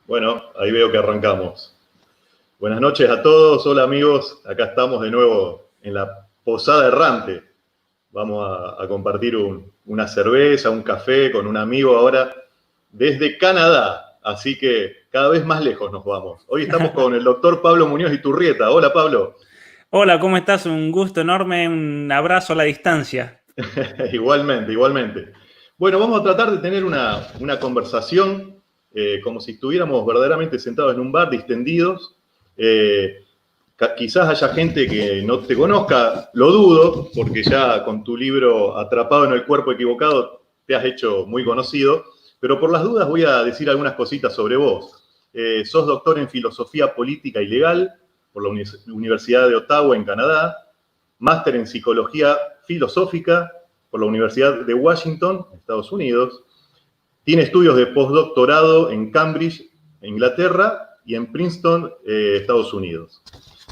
Bueno, ahí veo que arrancamos. Buenas noches a todos, hola amigos, acá estamos de nuevo en la Posada Errante. Vamos a compartir una cerveza, un café con un amigo ahora desde Canadá, así que cada vez más lejos nos vamos. Hoy estamos con el doctor Pablo Muñoz Iturrieta. Hola Pablo. Hola, ¿cómo estás? Un gusto enorme, un abrazo a la distancia. Igualmente, igualmente. Bueno, vamos a tratar de tener una conversación como si estuviéramos verdaderamente sentados en un bar, distendidos. Quizás haya gente que no te conozca, lo dudo, porque ya con tu libro Atrapado en el cuerpo equivocado te has hecho muy conocido, pero por las dudas voy a decir algunas cositas sobre vos. Sos doctor en filosofía política y legal por la Universidad de Ottawa en Canadá, máster en psicología filosófica por la Universidad de Washington, Estados Unidos. Tiene estudios de postdoctorado en Cambridge, Inglaterra, y en Princeton, Estados Unidos.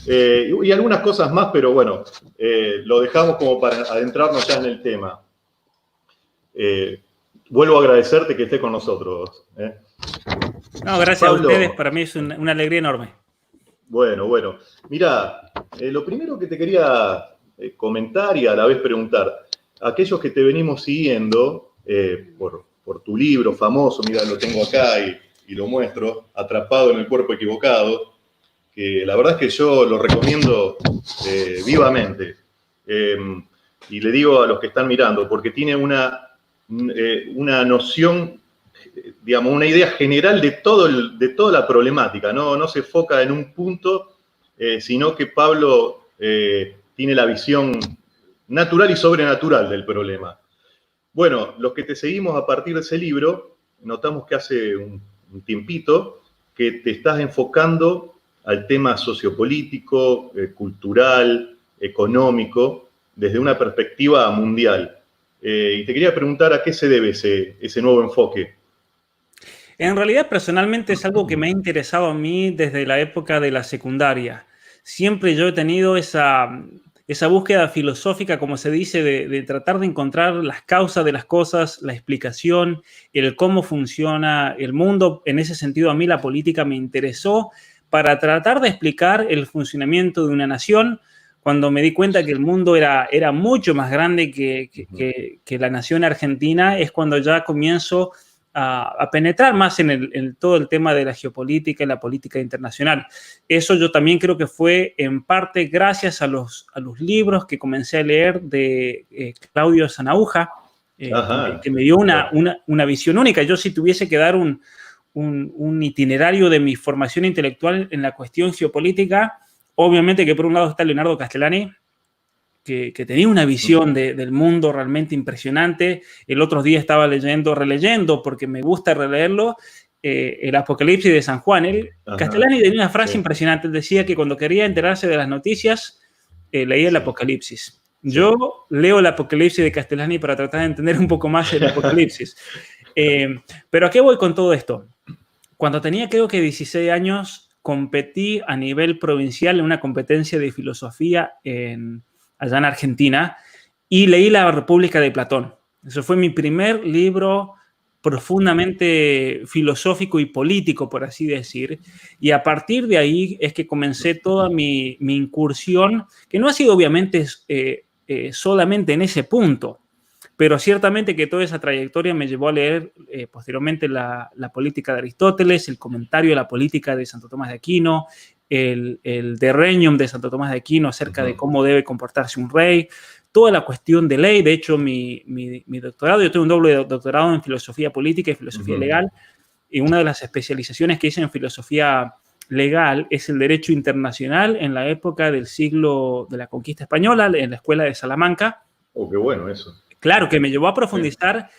Y algunas cosas más, pero bueno, lo dejamos como para adentrarnos ya en el tema. Vuelvo a agradecerte que estés con nosotros. No, gracias Pablo, a ustedes, para mí es una alegría enorme. Bueno. Mira, lo primero que te quería comentar y a la vez preguntar, aquellos que te venimos siguiendo por tu libro famoso, mira, lo tengo acá y lo muestro, Atrapado en el cuerpo equivocado, que la verdad es que yo lo recomiendo vivamente. Y le digo a los que están mirando, porque tiene una noción, digamos, una idea general de toda la problemática, no se enfoca en un punto, sino que Pablo tiene la visión natural y sobrenatural del problema. Bueno, los que te seguimos a partir de ese libro, notamos que hace un tiempito que te estás enfocando al tema sociopolítico, cultural, económico, desde una perspectiva mundial. Y te quería preguntar a qué se debe ese nuevo enfoque. En realidad, personalmente, es algo que me ha interesado a mí desde la época de la secundaria. Siempre yo he tenido esa búsqueda filosófica, como se dice, de tratar de encontrar las causas de las cosas, la explicación, el cómo funciona el mundo. En ese sentido, a mí la política me interesó para tratar de explicar el funcionamiento de una nación, cuando me di cuenta que el mundo era mucho más grande que la nación argentina, es cuando ya comienzo a penetrar más en todo el tema de la geopolítica y la política internacional. Eso yo también creo que fue en parte gracias a los libros que comencé a leer de Claudio Sanauja, que me dio una visión única. Yo, si tuviese que dar un itinerario de mi formación intelectual en la cuestión geopolítica, obviamente que por un lado está Leonardo Castellani, que tenía una visión del mundo realmente impresionante. El otro día estaba releyendo, porque me gusta releerlo, el Apocalipsis de San Juan. Castellani tenía una frase impresionante. Él decía que cuando quería enterarse de las noticias, leía el Apocalipsis. Yo leo el Apocalipsis de Castellani para tratar de entender un poco más el Apocalipsis. Pero ¿a qué voy con todo esto? Cuando tenía, creo que 16 años, competí a nivel provincial en una competencia de filosofía allá en Argentina, y leí La República de Platón. Eso fue mi primer libro profundamente filosófico y político, por así decir, y a partir de ahí es que comencé toda mi incursión, que no ha sido obviamente solamente en ese punto, pero ciertamente que toda esa trayectoria me llevó a leer posteriormente la política de Aristóteles, el comentario de la política de Santo Tomás de Aquino, el De Regnum de Santo Tomás de Aquino acerca de cómo debe comportarse un rey, toda la cuestión de ley. De hecho, mi doctorado, yo tengo un doble doctorado en filosofía política y filosofía legal, y una de las especializaciones que hice en filosofía legal es el derecho internacional en la época del siglo de la conquista española, en la escuela de Salamanca. Oh, qué bueno eso. Claro, que me llevó a profundizar.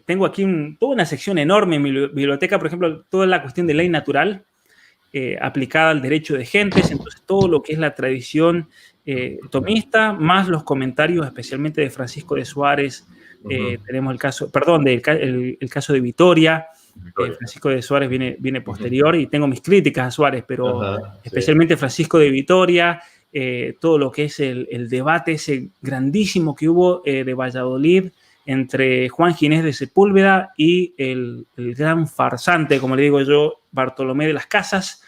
Tengo aquí toda una sección enorme en mi biblioteca, por ejemplo, toda la cuestión de ley natural aplicada al derecho de gentes, entonces todo lo que es la tradición tomista, más los comentarios especialmente de Francisco de Suárez. Tenemos el caso, perdón, el caso de Vitoria. Francisco de Suárez viene posterior, y tengo mis críticas a Suárez, pero especialmente Francisco de Vitoria, todo lo que es el debate ese grandísimo que hubo de Valladolid entre Juan Ginés de Sepúlveda y el gran farsante, como le digo yo, Bartolomé de las Casas,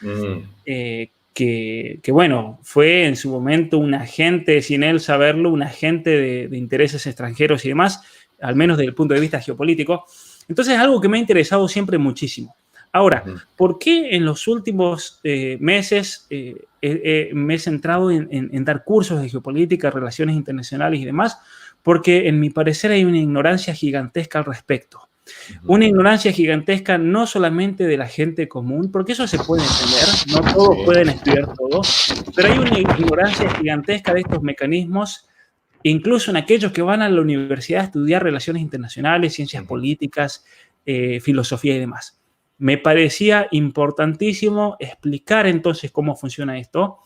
que bueno, fue en su momento un agente, sin él saberlo, un agente de intereses extranjeros y demás, al menos desde el punto de vista geopolítico. Entonces es algo que me ha interesado siempre muchísimo. Ahora, ¿por qué en los últimos meses me he centrado en dar cursos de geopolítica, relaciones internacionales y demás? Porque en mi parecer hay una ignorancia gigantesca al respecto. Una ignorancia gigantesca no solamente de la gente común, porque eso se puede entender, no todos pueden estudiar todo, pero hay una ignorancia gigantesca de estos mecanismos, incluso en aquellos que van a la universidad a estudiar relaciones internacionales, ciencias políticas, filosofía y demás. Me parecía importantísimo explicar entonces cómo funciona esto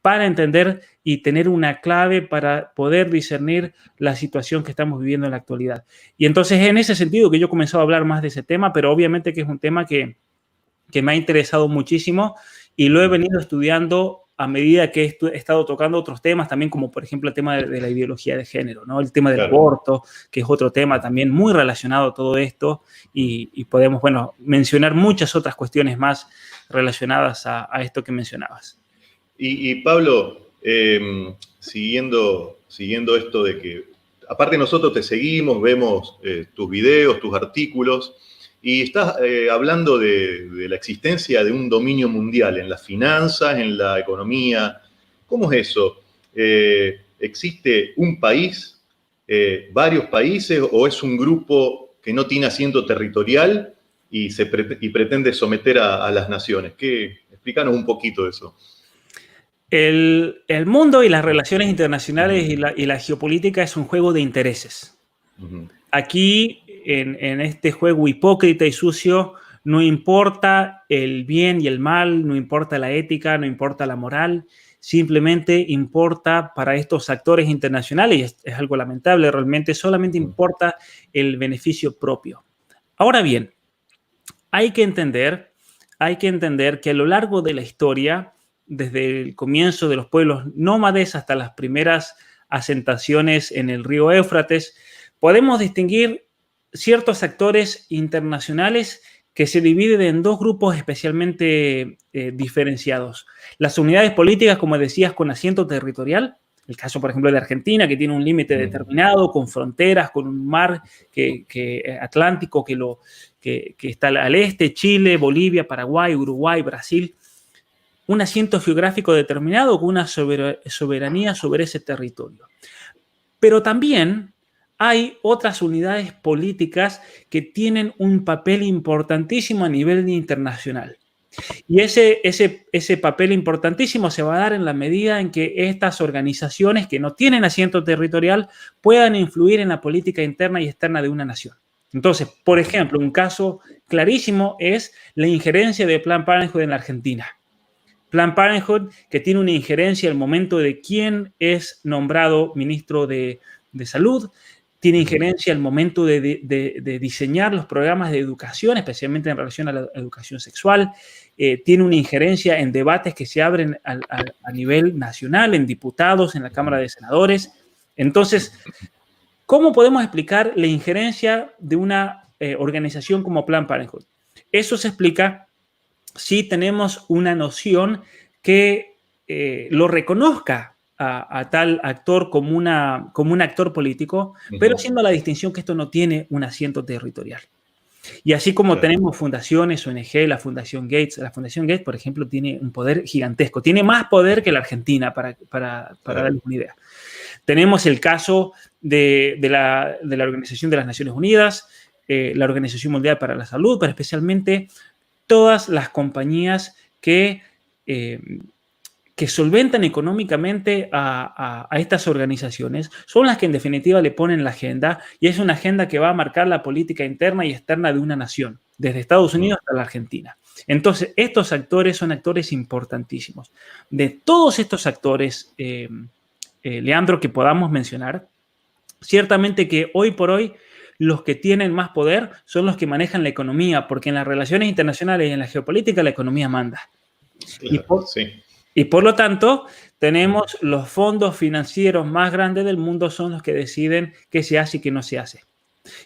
para entender y tener una clave para poder discernir la situación que estamos viviendo en la actualidad. Y entonces en ese sentido que yo he comenzado a hablar más de ese tema, pero obviamente que es un tema que me ha interesado muchísimo y lo he venido estudiando a medida que he estado tocando otros temas, también como por ejemplo el tema de la ideología de género, ¿no? El tema del aborto, que es otro tema también muy relacionado a todo esto, y podemos, bueno, mencionar muchas otras cuestiones más relacionadas a esto que mencionabas. Y Pablo, siguiendo esto de que, aparte nosotros te seguimos, vemos tus videos, tus artículos, y estás hablando de la existencia de un dominio mundial en las finanzas, en la economía. ¿Cómo es eso? ¿Existe un país, varios países, o es un grupo que no tiene asiento territorial y pretende someter a las naciones? Explícanos un poquito de eso. El mundo y las relaciones internacionales y la geopolítica es un juego de intereses. Aquí, en este juego hipócrita y sucio, no importa el bien y el mal, no importa la ética, no importa la moral, simplemente importa para estos actores internacionales, y es algo lamentable realmente, solamente importa el beneficio propio. Ahora bien, hay que entender que a lo largo de la historia, desde el comienzo de los pueblos nómades hasta las primeras asentaciones en el río Éufrates, podemos distinguir ciertos actores internacionales que se dividen en dos grupos especialmente diferenciados. Las unidades políticas, como decías, con asiento territorial, el caso, por ejemplo, de Argentina, que tiene un límite determinado, con fronteras, con un mar atlántico que está al este, Chile, Bolivia, Paraguay, Uruguay, Brasil, un asiento geográfico determinado con una soberanía sobre ese territorio. Pero también hay otras unidades políticas que tienen un papel importantísimo a nivel internacional. Y ese papel importantísimo se va a dar en la medida en que estas organizaciones que no tienen asiento territorial puedan influir en la política interna y externa de una nación. Entonces, por ejemplo, un caso clarísimo es la injerencia de Planned Parenthood en la Argentina. Planned Parenthood, que tiene una injerencia al momento de quién es nombrado ministro de Salud, tiene injerencia al momento de diseñar los programas de educación, especialmente en relación a la educación sexual, tiene una injerencia en debates que se abren a nivel nacional, en diputados, en la Cámara de Senadores. Entonces, ¿cómo podemos explicar la injerencia de una organización como Planned Parenthood? Eso se explica si tenemos una noción que lo reconozca a tal actor como un actor político, pero haciendo la distinción que esto no tiene un asiento territorial. Y así como tenemos fundaciones, ONG, la Fundación Gates, por ejemplo, tiene un poder gigantesco, tiene más poder que la Argentina, para darles una idea. Tenemos el caso de la Organización de las Naciones Unidas, la Organización Mundial para la Salud, pero especialmente todas las compañías que solventan económicamente a estas organizaciones son las que en definitiva le ponen la agenda, y es una agenda que va a marcar la política interna y externa de una nación, desde Estados Unidos hasta la Argentina. Entonces, estos actores son actores importantísimos. De todos estos actores, Leandro, que podamos mencionar, ciertamente que hoy por hoy los que tienen más poder son los que manejan la economía, porque en las relaciones internacionales y en la geopolítica la economía manda. Claro, y por lo tanto, tenemos los fondos financieros más grandes del mundo son los que deciden qué se hace y qué no se hace.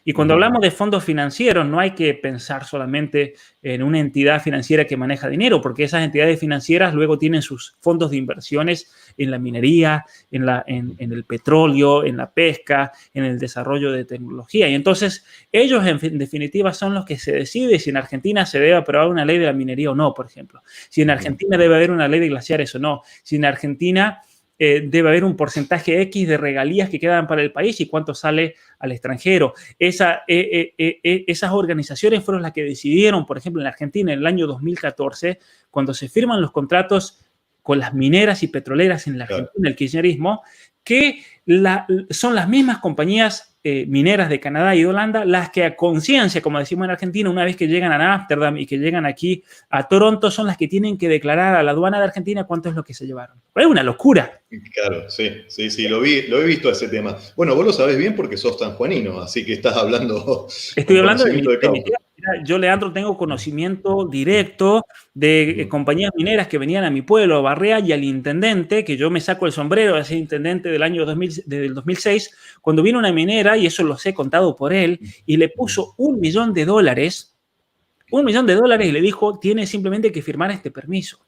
Y cuando hablamos de fondos financieros, no hay que pensar solamente en una entidad financiera que maneja dinero, porque esas entidades financieras luego tienen sus fondos de inversiones en la minería, en el petróleo, en la pesca, en el desarrollo de tecnología. Y entonces ellos, en definitiva, son los que se deciden si en Argentina se debe aprobar una ley de la minería o no, por ejemplo. Si en Argentina debe haber una ley de glaciares o no. Si en Argentina debe haber un porcentaje X de regalías que quedan para el país y cuánto sale al extranjero. Esas organizaciones fueron las que decidieron, por ejemplo, en Argentina en el año 2014, cuando se firman los contratos con las mineras y petroleras en la Argentina, el kirchnerismo, que son las mismas compañías mineras de Canadá y de Holanda las que a conciencia, como decimos en Argentina, una vez que llegan a Ámsterdam y que llegan aquí a Toronto, son las que tienen que declarar a la aduana de Argentina cuánto es lo que se llevaron. Es una locura. Claro, sí, lo he visto ese tema. Bueno, vos lo sabés bien porque sos sanjuanino, así que estás hablando. Estoy hablando de mi tierra. Yo, Leandro, tengo conocimiento directo de compañías mineras que venían a mi pueblo, a Barrea, y al intendente, que yo me saco el sombrero de ese intendente del año 2006, cuando vino una minera, y eso los he contado por él, y le puso $1 millón, $1 millón, y le dijo, tiene simplemente que firmar este permiso.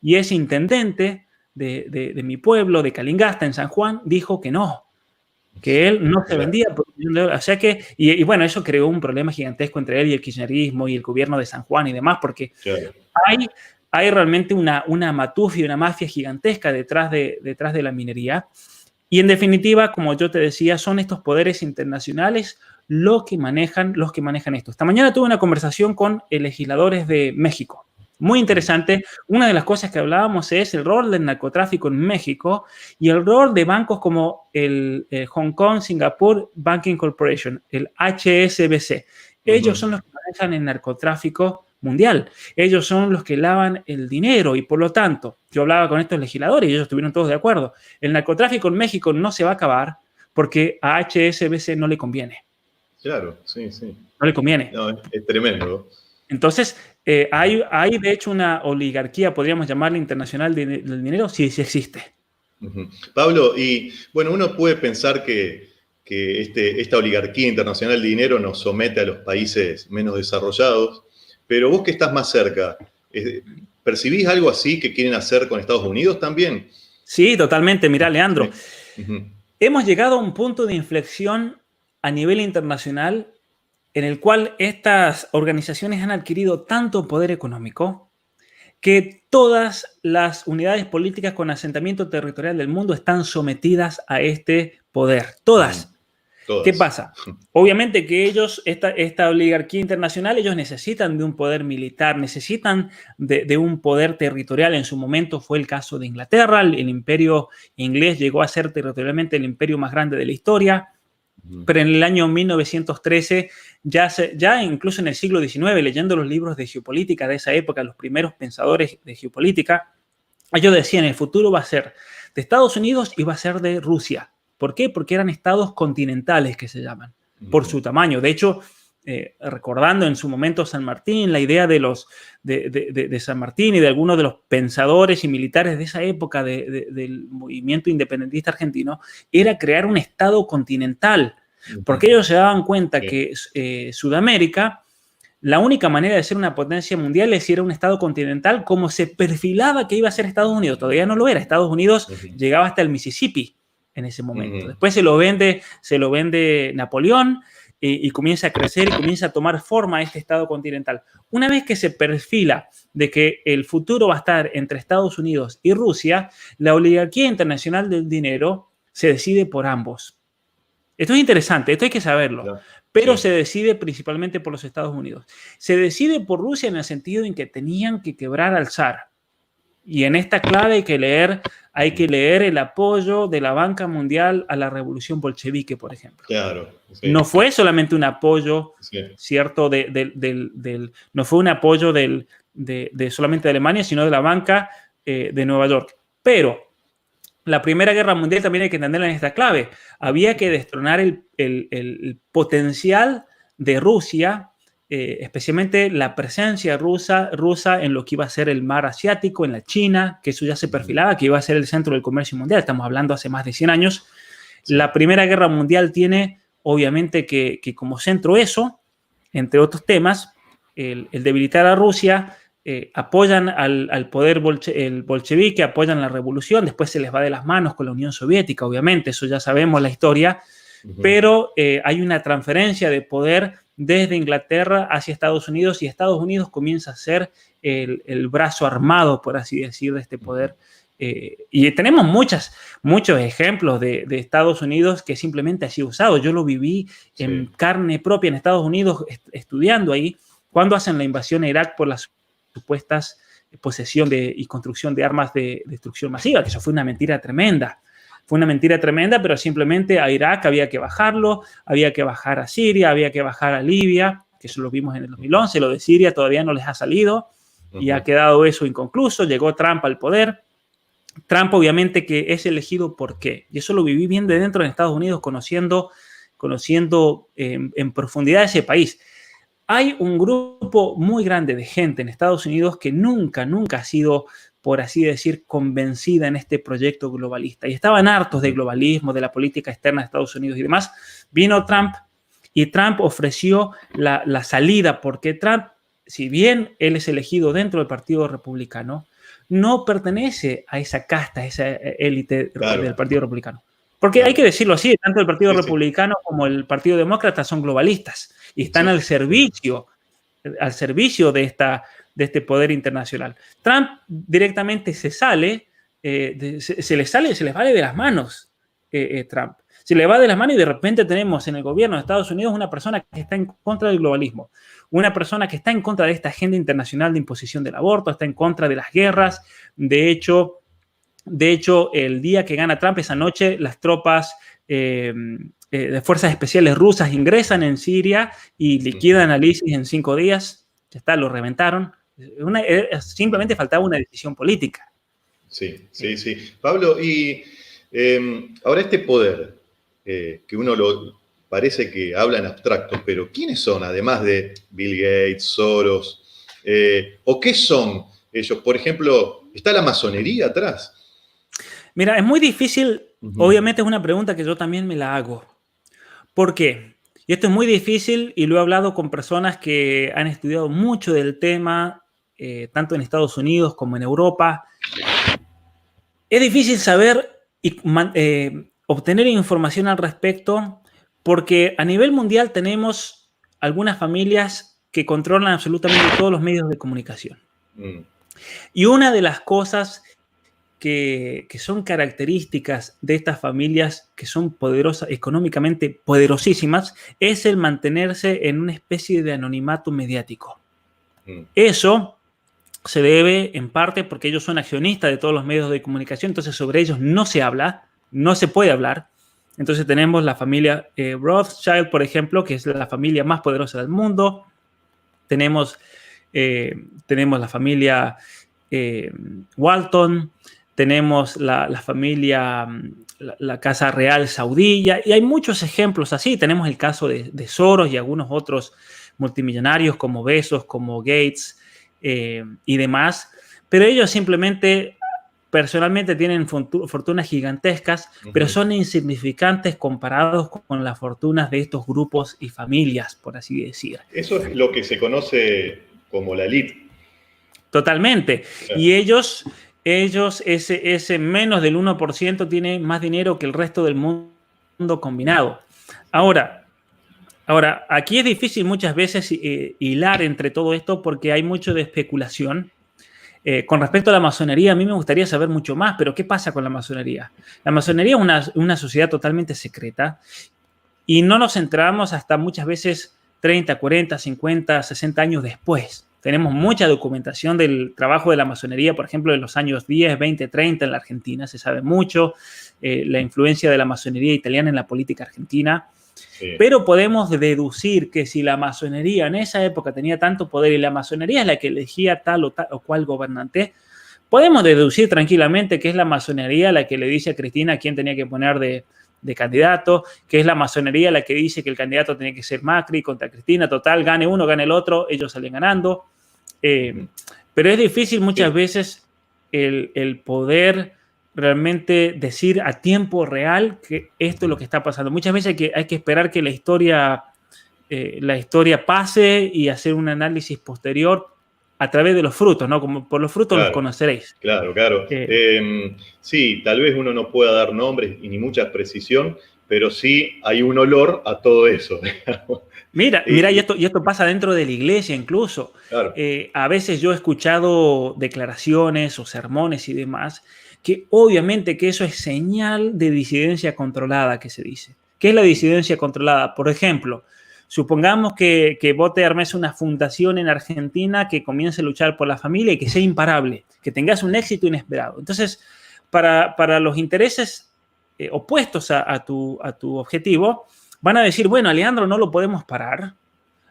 Y ese intendente de mi pueblo, de Calingasta, en San Juan, dijo que no, que él no se vendía por $1 millón. O sea que, y bueno, eso creó un problema gigantesco entre él y el kirchnerismo y el gobierno de San Juan y demás, porque hay realmente una matufia, una mafia gigantesca detrás de la minería. Y en definitiva, como yo te decía, son estos poderes internacionales los que manejan esto. Esta mañana tuve una conversación con legisladores de México. Muy interesante. Una de las cosas que hablábamos es el rol del narcotráfico en México y el rol de bancos como el Hong Kong Singapore Banking Corporation, el HSBC. Ellos son los que manejan el narcotráfico mundial. Ellos son los que lavan el dinero y por lo tanto, yo hablaba con estos legisladores y ellos estuvieron todos de acuerdo. El narcotráfico en México no se va a acabar porque a HSBC no le conviene. Claro, sí. No le conviene. No, es tremendo. Entonces, hay de hecho una oligarquía, podríamos llamarla internacional del dinero, sí existe. Pablo, y bueno, uno puede pensar que esta oligarquía internacional de dinero nos somete a los países menos desarrollados, pero vos que estás más cerca, ¿percibís algo así que quieren hacer con Estados Unidos también? Sí, totalmente. Mirá, Leandro, hemos llegado a un punto de inflexión a nivel internacional en el cual estas organizaciones han adquirido tanto poder económico que todas las unidades políticas con asentamiento territorial del mundo están sometidas a este poder. Todas. ¿Qué pasa? Obviamente que ellos, esta oligarquía internacional, ellos necesitan de un poder militar, necesitan de un poder territorial. En su momento fue el caso de Inglaterra. El imperio inglés llegó a ser territorialmente el imperio más grande de la historia. Pero en el año 1913, ya incluso en el siglo XIX, leyendo los libros de geopolítica de esa época, los primeros pensadores de geopolítica, ellos decían, el futuro va a ser de Estados Unidos y va a ser de Rusia. ¿Por qué? Porque eran estados continentales que se llaman, por su tamaño. De hecho, recordando en su momento San Martín, la idea de San Martín y de algunos de los pensadores y militares de esa época del movimiento independentista argentino, era crear un estado continental, porque ellos se daban cuenta que Sudamérica, la única manera de ser una potencia mundial es si era un estado continental, como se perfilaba que iba a ser Estados Unidos. Todavía no lo era. Estados Unidos llegaba hasta el Mississippi en ese momento. Después se lo vende Napoleón, y comienza a crecer y comienza a tomar forma este estado continental. Una vez que se perfila de que el futuro va a estar entre Estados Unidos y Rusia, la oligarquía internacional del dinero se decide por ambos. Esto es interesante, esto hay que saberlo, pero se decide principalmente por los Estados Unidos. Se decide por Rusia en el sentido en que tenían que quebrar al zar. Y en esta clave hay que leer el apoyo de la banca mundial a la revolución bolchevique, por ejemplo. Claro. Sí. No fue solamente un apoyo, ¿cierto? No fue un apoyo solamente de Alemania, sino de la banca de Nueva York. Pero la Primera Guerra Mundial también hay que entenderla en esta clave. Había que destronar el potencial de Rusia, especialmente la presencia rusa en lo que iba a ser el mar asiático, en la China, que eso ya se perfilaba, que iba a ser el centro del comercio mundial. Estamos hablando hace más de 100 años. La Primera Guerra Mundial tiene obviamente que como centro eso, entre otros temas, el debilitar a Rusia, apoyan al poder el bolchevique, apoyan la revolución, después se les va de las manos con la Unión Soviética, obviamente, eso ya sabemos la historia, pero hay una transferencia de poder desde Inglaterra hacia Estados Unidos y Estados Unidos comienza a ser el brazo armado, por así decir, de este poder. Y tenemos muchos ejemplos de Estados Unidos que simplemente ha sido usado. Yo lo viví en carne propia en Estados Unidos estudiando ahí cuando hacen la invasión a Irak por las supuestas posesión y construcción de armas de destrucción masiva, que eso fue una mentira tremenda. Fue una mentira tremenda, pero simplemente a Irak había que bajarlo, había que bajar a Siria, había que bajar a Libia, que eso lo vimos en el 2011, lo de Siria todavía no les ha salido y ha quedado eso inconcluso, llegó Trump al poder. Trump obviamente que es elegido ¿por qué? Y eso lo viví bien de dentro en Estados Unidos, conociendo en profundidad ese país. Hay un grupo muy grande de gente en Estados Unidos que nunca ha sido, por así decir, convencida en este proyecto globalista. Y estaban hartos del globalismo, de la política externa de Estados Unidos y demás. Vino Trump y Trump ofreció la salida, porque Trump, si bien él es elegido dentro del Partido Republicano, no pertenece a esa casta, a esa élite del Partido Republicano. Porque hay que decirlo así, tanto el Partido Republicano como el Partido Demócrata son globalistas y están al servicio de este poder internacional. Trump directamente se les vale de las manos Trump. Se le va de las manos y de repente tenemos en el gobierno de Estados Unidos una persona que está en contra del globalismo, una persona que está en contra de esta agenda internacional de imposición del aborto, está en contra de las guerras. De hecho, el día que gana Trump, esa noche, las tropas de fuerzas especiales rusas ingresan en Siria y liquidan al ISIS en 5 días. Ya está, lo reventaron. Simplemente faltaba una decisión política. Sí. Pablo, y ahora este poder, que uno parece que habla en abstracto, pero ¿quiénes son, además de Bill Gates, Soros? ¿O qué son ellos? Por ejemplo, ¿está la masonería atrás? Mira, es muy difícil, obviamente es una pregunta que yo también me la hago. ¿Por qué? Y esto es muy difícil y lo he hablado con personas que han estudiado mucho del tema, tanto en Estados Unidos como en Europa. Es difícil saber y obtener información al respecto porque a nivel mundial tenemos algunas familias que controlan absolutamente todos los medios de comunicación. Y una de las cosas que son características de estas familias que son poderosas, económicamente poderosísimas, es el mantenerse en una especie de anonimato mediático. Eso se debe en parte porque ellos son accionistas de todos los medios de comunicación, entonces sobre ellos no se habla, no se puede hablar. Entonces tenemos la familia Rothschild, por ejemplo, que es la familia más poderosa del mundo. Tenemos la familia Walton, tenemos la familia, la Casa Real Saudí, y hay muchos ejemplos así. Tenemos el caso de Soros y algunos otros multimillonarios como Bezos, como Gates y demás, pero ellos simplemente, personalmente tienen fortunas gigantescas, pero son insignificantes comparados con las fortunas de estos grupos y familias, por así decir. Eso es lo que se conoce como la elite. Totalmente. Claro. Y ellos ese menos del 1% tiene más dinero que el resto del mundo combinado. Ahora, aquí es difícil muchas veces hilar entre todo esto porque hay mucho de especulación. Con respecto a la masonería, a mí me gustaría saber mucho más, pero ¿qué pasa con la masonería? La masonería es una sociedad totalmente secreta y no nos enteramos hasta muchas veces 30, 40, 50, 60 años después. Tenemos mucha documentación del trabajo de la masonería, por ejemplo, en los años 10, 20, 30 en la Argentina. Se sabe mucho la influencia de la masonería italiana en la política argentina. Sí. Pero podemos deducir que si la masonería en esa época tenía tanto poder y la masonería es la que elegía tal o cual gobernante, podemos deducir tranquilamente que es la masonería la que le dice a Cristina quién tenía que poner de candidato, que es la masonería la que dice que el candidato tenía que ser Macri contra Cristina, total, gane uno, gane el otro, ellos salen ganando. Pero es difícil muchas veces el poder realmente decir a tiempo real que esto es lo que está pasando. Muchas veces hay que esperar que la historia pase y hacer un análisis posterior a través de los frutos, ¿no? Como por los frutos los Claro, conoceréis. claro. Sí, tal vez uno no pueda dar nombres y ni mucha precisión, pero sí hay un olor a todo eso. Mira, y esto pasa dentro de la iglesia incluso. Claro. A veces yo he escuchado declaraciones o sermones y demás, que obviamente que eso es señal de disidencia controlada, que se dice. ¿Qué es la disidencia controlada? Por ejemplo, supongamos que vos te armes una fundación en Argentina que comience a luchar por la familia y que sea imparable, que tengas un éxito inesperado. Entonces, para los intereses opuestos a tu objetivo, van a decir, bueno, a Leandro no lo podemos parar,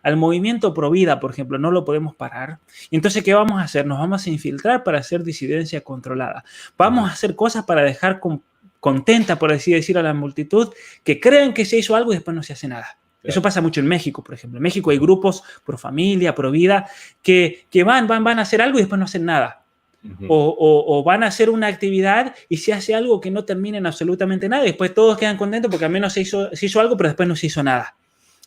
al movimiento Provida, por ejemplo, no lo podemos parar. Y entonces, ¿qué vamos a hacer? Nos vamos a infiltrar para hacer disidencia controlada. Vamos a hacer cosas para dejar contenta, por así decir, a la multitud, que crean que se hizo algo y después no se hace nada. Claro. Eso pasa mucho en México, por ejemplo. En México hay grupos pro familia, pro vida, que van a hacer algo y después no hacen nada. O van a hacer una actividad y se hace algo que no termina en absolutamente nada y después todos quedan contentos porque al menos se hizo algo, pero después no se hizo nada.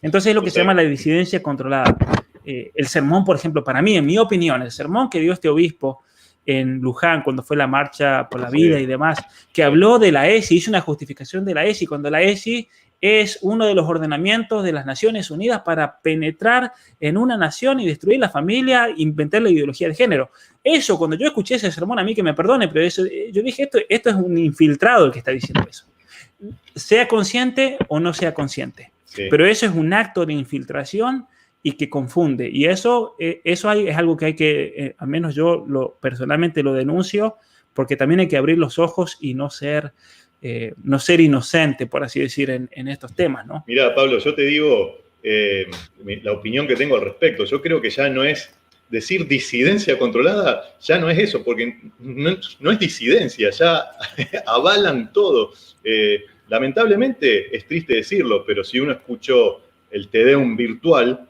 Entonces es lo que se llama la disidencia controlada. El sermón, por ejemplo, para mí, en mi opinión, el sermón que dio este obispo en Luján cuando fue la marcha por la vida y demás, que habló de la ESI, hizo una justificación de la ESI, cuando la ESI es uno de los ordenamientos de las Naciones Unidas para penetrar en una nación y destruir la familia, inventar la ideología de género. Eso, cuando yo escuché ese sermón, a mí que me perdone, pero eso, yo dije, esto es un infiltrado el que está diciendo eso. Sea consciente o no sea consciente. Sí. Pero eso es un acto de infiltración y que confunde. Y eso es algo que hay que, al menos yo personalmente lo denuncio, porque también hay que abrir los ojos y no ser inocente, por así decir, en estos temas, ¿no? Mira, Pablo, yo te digo la opinión que tengo al respecto. Yo creo que ya no es decir disidencia controlada, ya no es eso, porque no es disidencia, ya avalan todo. Lamentablemente, es triste decirlo, pero si uno escuchó el Te Deum virtual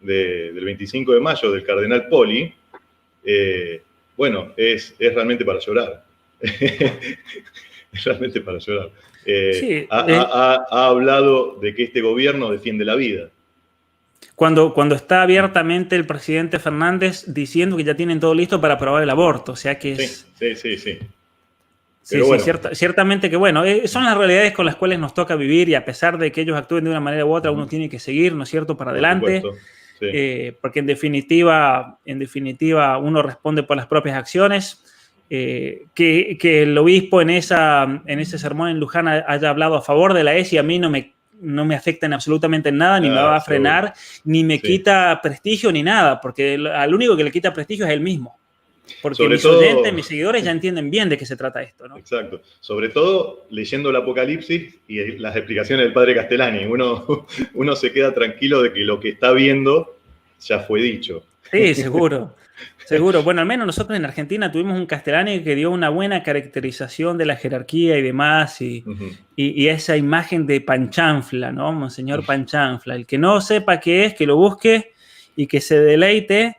del 25 de mayo del Cardenal Poli, bueno, es realmente para llorar. Es realmente para llorar. Ha hablado de que este gobierno defiende la vida. Cuando está abiertamente el presidente Fernández diciendo que ya tienen todo listo para aprobar el aborto, o sea que es... Sí. Pero bueno. Ciertamente que, bueno, son las realidades con las cuales nos toca vivir y a pesar de que ellos actúen de una manera u otra, uno tiene que seguir, ¿no es cierto?, para adelante. Porque en definitiva uno responde por las propias acciones. Que el obispo en ese sermón en Luján haya hablado a favor de la ESI, a mí no me afecta en absolutamente nada, ni me va a frenar, ni me quita prestigio, ni nada, porque al único que le quita prestigio es él mismo. Porque mis oyentes, mis seguidores ya entienden bien de qué se trata esto, ¿no? Exacto. Sobre todo leyendo el Apocalipsis y las explicaciones del padre Castellani. Uno se queda tranquilo de que lo que está viendo ya fue dicho. Sí, seguro. Bueno, al menos nosotros en Argentina tuvimos un Castellani que dio una buena caracterización de la jerarquía y demás, y esa imagen de Panchanfla, ¿no? Monseñor Panchanfla. El que no sepa qué es, que lo busque y que se deleite,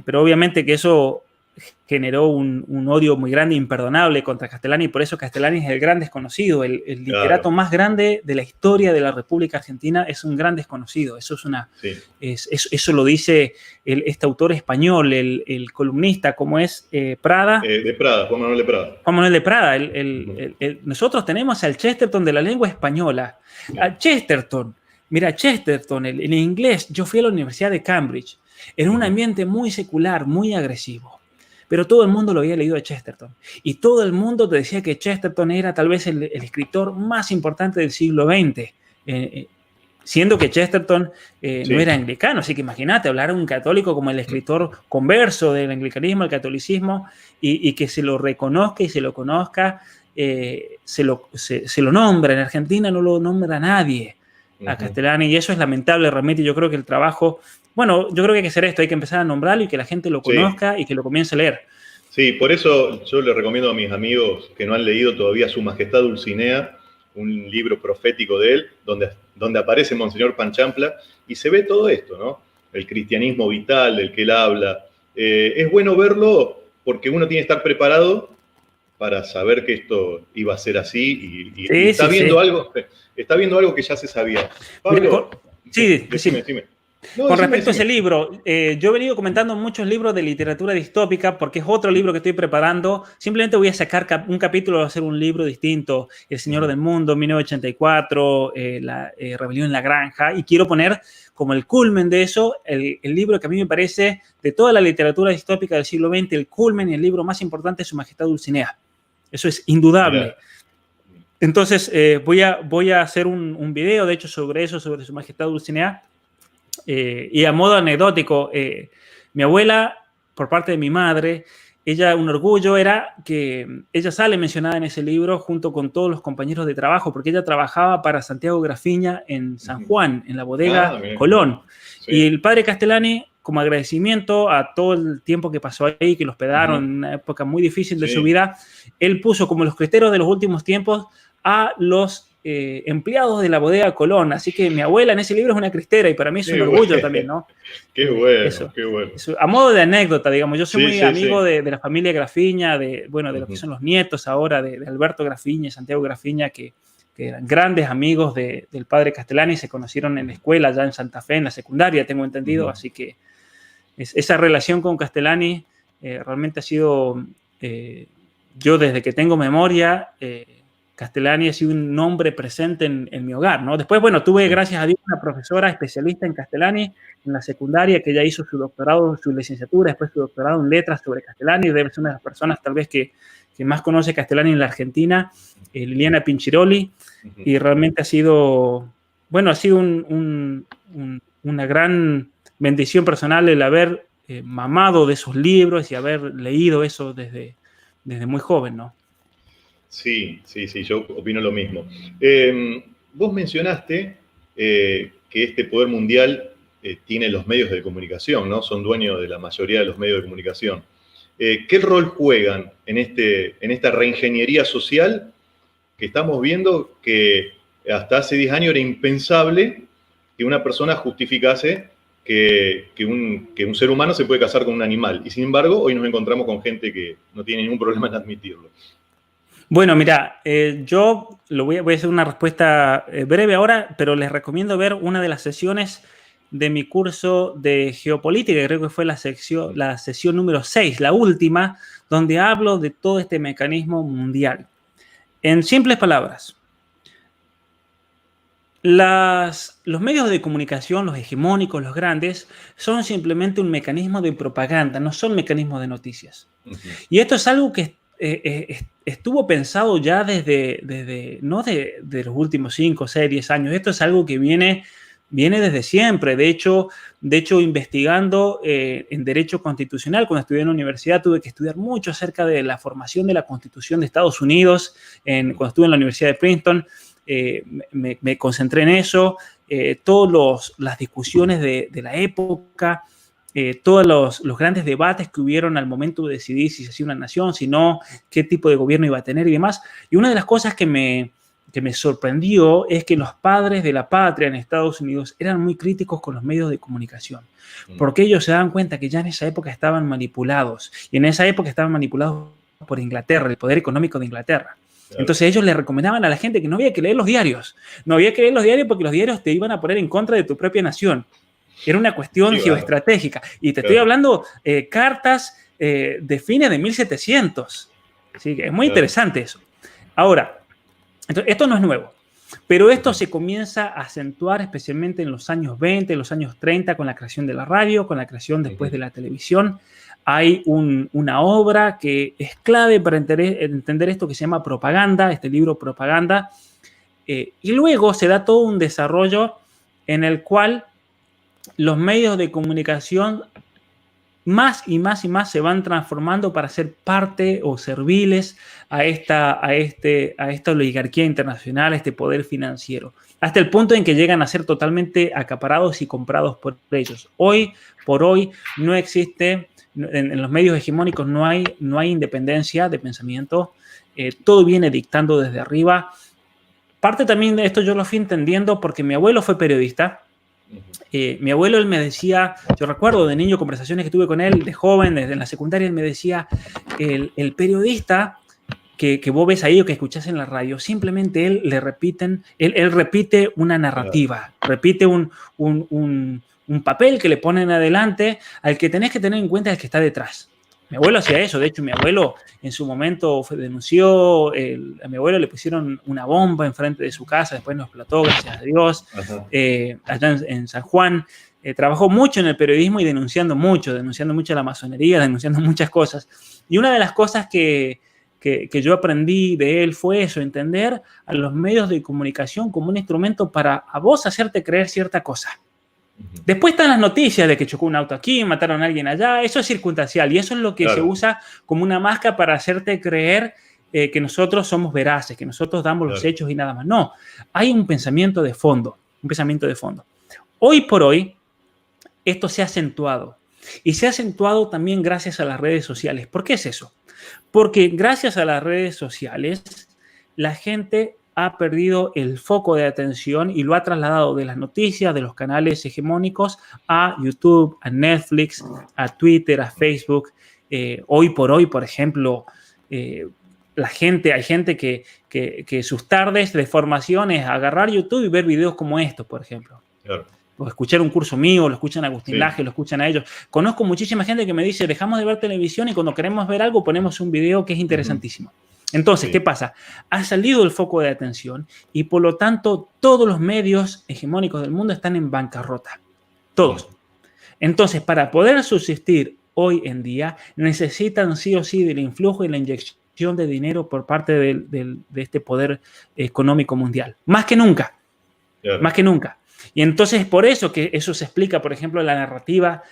pero obviamente que eso generó un odio muy grande, imperdonable contra Castellani, y por eso Castellani es el gran desconocido, el literato más grande de la historia de la República Argentina, es un gran desconocido. Eso eso lo dice este autor español, el columnista, ¿cómo es? Prada. De Prada, Juan Manuel de Prada. Juan Manuel de Prada. Nosotros tenemos al Chesterton de la lengua española. A Chesterton, mira, Chesterton, en inglés, yo fui a la Universidad de Cambridge, en un ambiente muy secular, muy agresivo. Pero todo el mundo lo había leído a Chesterton. Y todo el mundo te decía que Chesterton era tal vez el escritor más importante del siglo XX. Siendo que Chesterton no era anglicano. Así que imagínate, hablar a un católico como el escritor converso del anglicanismo, el catolicismo, y que se lo reconozca y se lo conozca, se lo nombra. En Argentina no lo nombra nadie a Castellani. Y eso es lamentable realmente. Yo creo que el trabajo... Bueno, yo creo que hay que hacer esto, hay que empezar a nombrarlo y que la gente lo conozca y que lo comience a leer. Sí, por eso yo le recomiendo a mis amigos que no han leído todavía Su Majestad Dulcinea, un libro profético de él, donde aparece Monseñor Panchampla, y se ve todo esto, ¿no? El cristianismo vital del que él habla. Es bueno verlo porque uno tiene que estar preparado para saber que esto iba a ser así y Sí, está sí, viendo sí. algo, está viendo algo que ya se sabía. Mira, Pablo, sí, decime, sí. decime. No, Con decime, respecto a ese decime. libro, yo he venido comentando muchos libros de literatura distópica porque es otro libro que estoy preparando. Simplemente voy a sacar un capítulo, va a ser un libro distinto, El Señor del Mundo, 1984, la Rebelión en la Granja, y quiero poner como el culmen de eso el libro que a mí me parece, de toda la literatura distópica del siglo XX, el culmen y el libro más importante es Su Majestad Dulcinea. Eso es indudable. Mirá. Entonces, voy a hacer un video, de hecho, sobre eso, sobre Su Majestad Dulcinea. Y a modo anecdótico, mi abuela, por parte de mi madre, ella, un orgullo era que ella sale mencionada en ese libro junto con todos los compañeros de trabajo, porque ella trabajaba para Santiago Grafiña en San Juan, en la bodega Mirá, Colón. Y sí. el padre Castellani, como agradecimiento a todo el tiempo que pasó ahí, que lo hospedaron en una época muy difícil de su Sí. vida, él puso como los criterios de los últimos tiempos a los empleados de la bodega Colón. Así que mi abuela en ese libro es una cristera y para mí es un Qué orgullo bueno, también, ¿no? qué bueno, Eso. qué bueno. Eso. A modo de anécdota, digamos, yo soy Sí, muy sí, amigo sí. de la familia Grafiña, bueno, de lo que son los nietos ahora de Alberto Grafiña y Santiago Grafiña, que eran grandes amigos del padre Castellani, se conocieron en la escuela, ya en Santa Fe, en la secundaria, tengo entendido, así que esa relación con Castellani realmente ha sido, yo desde que tengo memoria, Castellani ha sido un nombre presente en mi hogar, ¿no? Después, bueno, tuve, Sí. gracias a Dios, una profesora especialista en Castellani en la secundaria, que ya hizo su doctorado, su licenciatura, después su doctorado en letras sobre Castellani, debe ser una de las personas tal vez que más conoce Castellani en la Argentina, Liliana Pinchiroli, y realmente ha sido, bueno, ha sido una gran bendición personal el haber mamado de esos libros y haber leído eso desde muy joven, ¿no? Sí, sí, sí, yo opino lo mismo. Vos mencionaste que este poder mundial tiene los medios de comunicación, ¿no? Son dueños de la mayoría de los medios de comunicación. ¿Qué rol juegan en esta reingeniería social que estamos viendo que hasta hace 10 años era impensable que una persona justificase que un ser humano se puede casar con un animal? Y sin embargo, hoy nos encontramos con gente que no tiene ningún problema en admitirlo. Bueno, mira, yo voy a hacer una respuesta breve ahora, pero les recomiendo ver una de las sesiones de mi curso de geopolítica, creo que fue la sesión número 6, la última, donde hablo de todo este mecanismo mundial. En simples palabras, los medios de comunicación, los hegemónicos, los grandes, son simplemente un mecanismo de propaganda, no son mecanismos de noticias. Y esto es algo que estuvo pensado ya no de los últimos 5, 6, 10 años. Esto es algo que viene desde siempre. De hecho investigando en Derecho Constitucional, cuando estudié en la universidad, tuve que estudiar mucho acerca de la formación de la Constitución de Estados Unidos. Cuando estuve en la Universidad de Princeton, me concentré en eso. Todas las discusiones de la época, todos los grandes debates que hubieron al momento de decidir si se hacía una nación, si no, qué tipo de gobierno iba a tener y demás. Y una de las cosas que me sorprendió es que los padres de la patria en Estados Unidos eran muy críticos con los medios de comunicación, porque ellos se daban cuenta que ya en esa época estaban manipulados, y en esa época estaban manipulados por Inglaterra, el poder económico de Inglaterra. Claro. Entonces ellos le recomendaban a la gente que no había que leer los diarios. No había que leer los diarios porque los diarios te iban a poner en contra de tu propia nación. Era una cuestión geoestratégica. Y te estoy hablando cartas de fines de 1700. ¿Sí? Es muy interesante eso. Ahora, entonces, esto no es nuevo, pero esto se comienza a acentuar especialmente en los años 20, los años 30, con la creación de la radio, con la creación después de la televisión. Hay una obra que es clave para entender esto que se llama Propaganda, este libro Propaganda, y luego se da todo un desarrollo en el cual los medios de comunicación más y más y más se van transformando para ser parte o serviles a esta oligarquía internacional, a este poder financiero, hasta el punto en que llegan a ser totalmente acaparados y comprados por ellos. Hoy por hoy no existe, en los medios hegemónicos no hay independencia de pensamiento, todo viene dictando desde arriba. Parte también de esto yo lo fui entendiendo porque mi abuelo fue periodista. Mi abuelo, él me decía, yo recuerdo de niño conversaciones que tuve con él, de joven, desde la secundaria, él me decía, el periodista que vos ves ahí o que escuchás en la radio, simplemente él repite una narrativa, repite un papel que le ponen adelante al que tenés que tener en cuenta el que está detrás. Mi abuelo hacía eso. De hecho, mi abuelo en su momento denunció, a mi abuelo le pusieron una bomba enfrente de su casa, después no explotó, gracias a Dios, allá en San Juan. Trabajó mucho en el periodismo y denunciando mucho la masonería, denunciando muchas cosas. Y una de las cosas que yo aprendí de él fue eso, entender a los medios de comunicación como un instrumento para a vos hacerte creer cierta cosa. Después están las noticias de que chocó un auto aquí, mataron a alguien allá, eso es circunstancial y eso es lo que se usa como una máscara para hacerte creer que nosotros somos veraces, que nosotros damos los hechos y nada más. No, hay un pensamiento de fondo, Hoy por hoy, esto se ha acentuado y se ha acentuado también gracias a las redes sociales. ¿Por qué es eso? Porque gracias a las redes sociales, la gente ha perdido el foco de atención y lo ha trasladado de las noticias, de los canales hegemónicos, a YouTube, a Netflix, a Twitter, a Facebook. Hoy por hoy, por ejemplo, hay gente que sus tardes de formación es agarrar YouTube y ver videos como estos, por ejemplo. Claro. O escuchar un curso mío, lo escuchan a Agustín Laje, lo escuchan a ellos. Conozco muchísima gente que me dice, dejamos de ver televisión y cuando queremos ver algo ponemos un video que es interesantísimo. Entonces, ¿qué pasa? Ha salido el foco de atención y por lo tanto todos los medios hegemónicos del mundo están en bancarrota. Todos. Entonces, para poder subsistir hoy en día, necesitan sí o sí del influjo y la inyección de dinero por parte de este poder económico mundial. Más que nunca. Claro. Más que nunca. Y entonces por eso que eso se explica, por ejemplo, la narrativa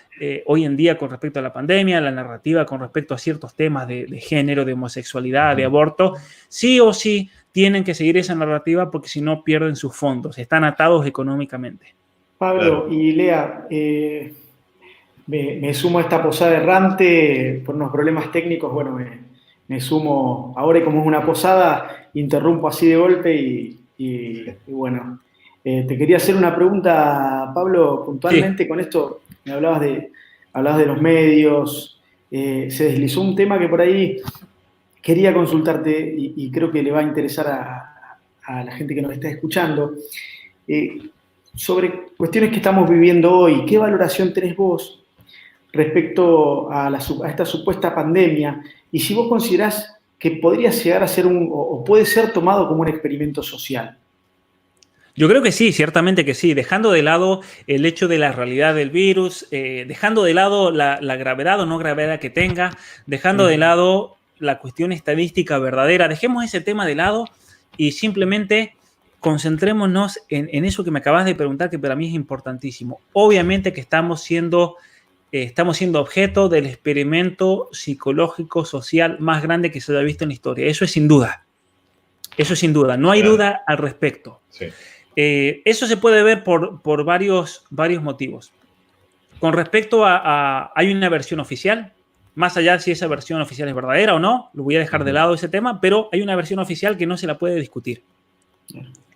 hoy en día con respecto a la pandemia, la narrativa con respecto a ciertos temas de género, de homosexualidad, de aborto, sí o sí tienen que seguir esa narrativa porque si no pierden sus fondos, están atados económicamente. Pablo y Lea, me sumo a esta posada errante por unos problemas técnicos, bueno, me sumo ahora y como es una posada, interrumpo así de golpe y bueno... te quería hacer una pregunta, Pablo, puntualmente con esto, me hablabas de los medios, se deslizó un tema que por ahí quería consultarte y creo que le va a interesar a la gente que nos está escuchando, sobre cuestiones que estamos viviendo hoy. ¿Qué valoración tenés vos respecto a esta supuesta pandemia? Y si vos considerás que podría llegar a ser o puede ser tomado como un experimento social. Yo creo que sí, ciertamente que sí, dejando de lado el hecho de la realidad del virus, dejando de lado la gravedad o no gravedad que tenga, dejando de lado la cuestión estadística verdadera, dejemos ese tema de lado y simplemente concentrémonos en eso que me acabas de preguntar, que para mí es importantísimo. Obviamente que estamos siendo objeto del experimento psicológico social más grande que se haya visto en la historia. Eso es sin duda. No hay duda al respecto. Sí. Eso se puede ver por varios motivos. Con respecto hay una versión oficial, más allá de si esa versión oficial es verdadera o no, lo voy a dejar de lado ese tema, pero hay una versión oficial que no se la puede discutir.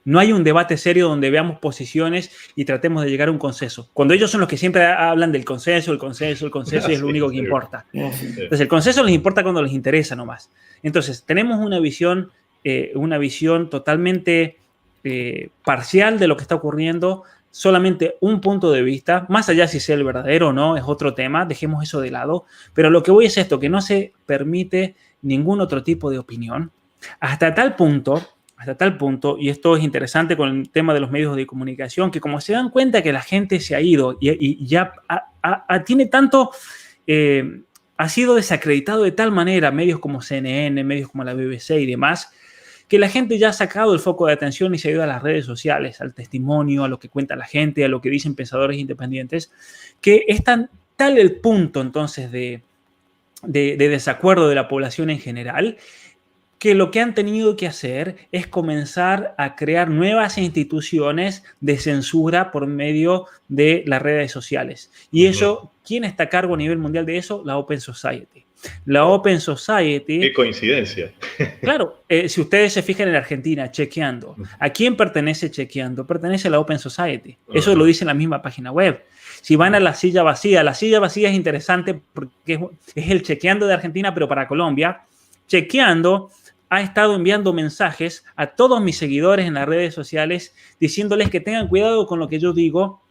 No hay un debate serio donde veamos posiciones y tratemos de llegar a un consenso. Cuando ellos son los que siempre hablan del consenso, y es lo único que importa. Entonces, el consenso les importa cuando les interesa nomás. Entonces, tenemos una visión totalmente parcial de lo que está ocurriendo, solamente un punto de vista, más allá si sea el verdadero o no, es otro tema, dejemos eso de lado, pero lo que voy es esto, que no se permite ningún otro tipo de opinión, hasta tal punto, y esto es interesante con el tema de los medios de comunicación, que como se dan cuenta que la gente se ha ido y ya tiene tanto, ha sido desacreditado de tal manera, medios como CNN, medios como la BBC y demás, que la gente ya ha sacado el foco de atención y se ha ido a las redes sociales, al testimonio, a lo que cuenta la gente, a lo que dicen pensadores independientes, que es tal el punto entonces de desacuerdo de la población en general, que lo que han tenido que hacer es comenzar a crear nuevas instituciones de censura por medio de las redes sociales. Y eso, ¿quién está a cargo a nivel mundial de eso? La Open Society. La Open Society... ¡Qué coincidencia! Claro, si ustedes se fijan en Argentina, Chequeando. ¿A quién pertenece Chequeando? Pertenece a la Open Society. Eso lo dice en la misma página web. Si van a la silla vacía es interesante porque es el Chequeando de Argentina, pero para Colombia. Chequeando ha estado enviando mensajes a todos mis seguidores en las redes sociales diciéndoles que tengan cuidado con lo que yo digo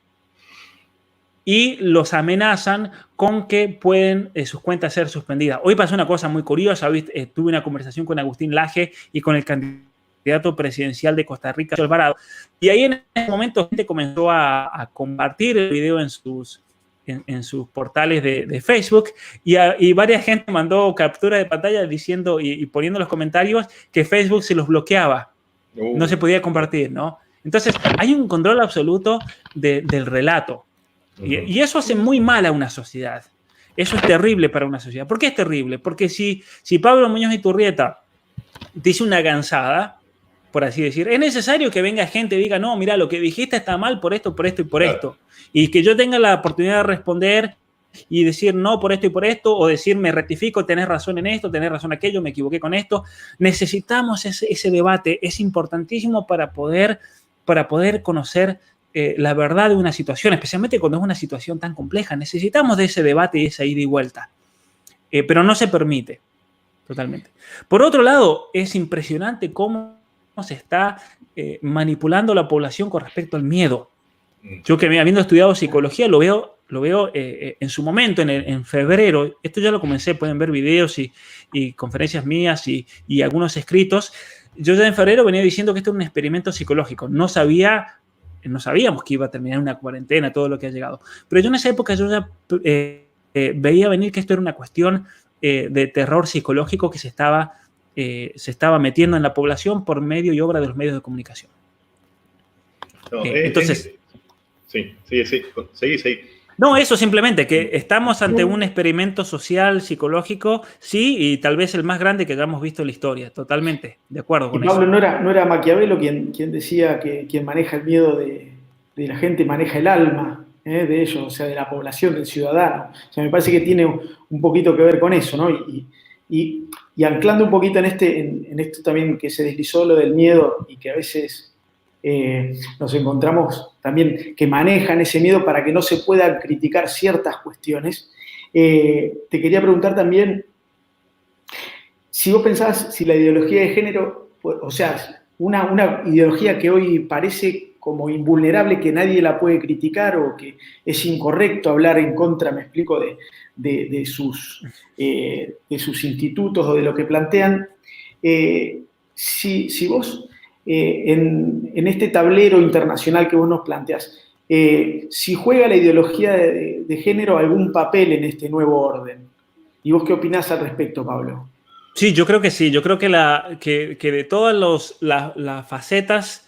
y los amenazan con que pueden sus cuentas ser suspendidas. Hoy pasó una cosa muy curiosa. Tuve una conversación con Agustín Laje y con el candidato presidencial de Costa Rica, Alvarado, y ahí en ese momento gente comenzó a compartir el video en sus portales de Facebook y varias gente mandó captura de pantalla diciendo y poniendo en los comentarios que Facebook se los bloqueaba, no se podía compartir, ¿no? Entonces hay un control absoluto del relato y eso hace muy mal a una sociedad. Eso es terrible para una sociedad. ¿Por qué es terrible? Porque si Pablo Muñoz Iturrieta dice una gansada, por así decir, es necesario que venga gente y diga, no, mira, lo que dijiste está mal por esto, por esto y por esto. Y que yo tenga la oportunidad de responder y decir no por esto y por esto, o decir me rectifico, tenés razón en esto, tenés razón en aquello, me equivoqué con esto. Necesitamos ese debate, es importantísimo para poder conocer la verdad de una situación, especialmente cuando es una situación tan compleja. Necesitamos de ese debate y esa ida y vuelta, pero no se permite totalmente. Por otro lado, es impresionante cómo se está manipulando la población con respecto al miedo. Yo que habiendo estudiado psicología lo veo en su momento, en febrero. Esto ya lo comencé, pueden ver videos y conferencias mías y algunos escritos. Yo ya en febrero venía diciendo que esto era un experimento psicológico. No sabíamos que iba a terminar una cuarentena, todo lo que ha llegado. Pero yo en esa época yo ya veía venir que esto era una cuestión de terror psicológico que se estaba metiendo en la población por medio y obra de los medios de comunicación. No, entonces... Sí. Seguí. No, eso simplemente, que estamos ante un experimento social, psicológico, sí, y tal vez el más grande que hayamos visto en la historia. Totalmente, de acuerdo con Pablo, eso. no era Maquiavelo quien decía que quien maneja el miedo de la gente maneja el alma de ellos, o sea, de la población, del ciudadano. O sea, me parece que tiene un poquito que ver con eso, ¿no? Y anclando un poquito en esto también que se deslizó lo del miedo y que a veces nos encontramos también que manejan ese miedo para que no se puedan criticar ciertas cuestiones. Te quería preguntar también si vos pensás si la ideología de género, o sea, una ideología que hoy parece como invulnerable, que nadie la puede criticar o que es incorrecto hablar en contra, me explico, de sus institutos o de lo que plantean, si vos en este tablero internacional que vos nos planteás, si juega la ideología de género algún papel en este nuevo orden. ¿Y vos qué opinás al respecto, Pablo? Sí, yo creo que sí. Yo creo que de todas las facetas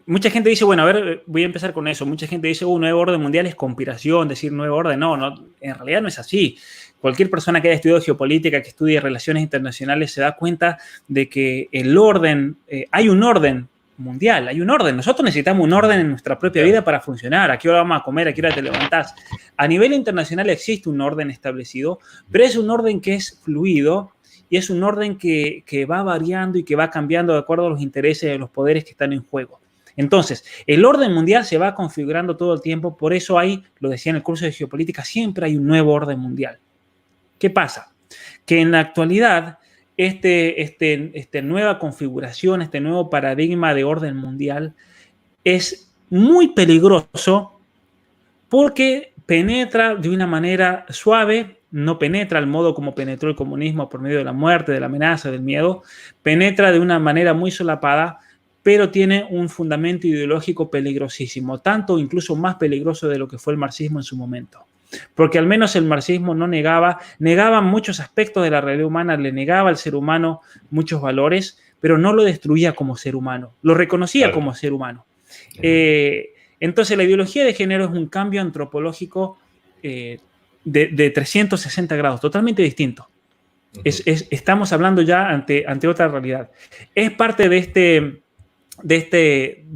mucha gente dice, bueno, a ver, voy a empezar con eso. Mucha gente dice, nuevo orden mundial es conspiración, decir nuevo orden. No, en realidad no es así. Cualquier persona que haya estudiado geopolítica, que estudie relaciones internacionales, se da cuenta de que el orden, hay un orden mundial, hay un orden. Nosotros necesitamos un orden en nuestra propia vida para funcionar. ¿A qué hora vamos a comer? ¿A qué hora te levantás? A nivel internacional existe un orden establecido, pero es un orden que es fluido y es un orden que va variando y que va cambiando de acuerdo a los intereses de los poderes que están en juego. Entonces, el orden mundial se va configurando todo el tiempo, por eso lo decía en el curso de geopolítica, siempre hay un nuevo orden mundial. ¿Qué pasa? Que en la actualidad, esta nueva configuración, este nuevo paradigma de orden mundial es muy peligroso porque penetra de una manera suave, no penetra al modo como penetró el comunismo por medio de la muerte, de la amenaza, del miedo, penetra de una manera muy solapada, pero tiene un fundamento ideológico peligrosísimo, tanto incluso más peligroso de lo que fue el marxismo en su momento. Porque al menos el marxismo no negaba muchos aspectos de la realidad humana, le negaba al ser humano muchos valores, pero no lo destruía como ser humano, lo reconocía como ser humano. Entonces la ideología de género es un cambio antropológico de 360 grados, totalmente distinto. Estamos hablando ya ante otra realidad. Es parte de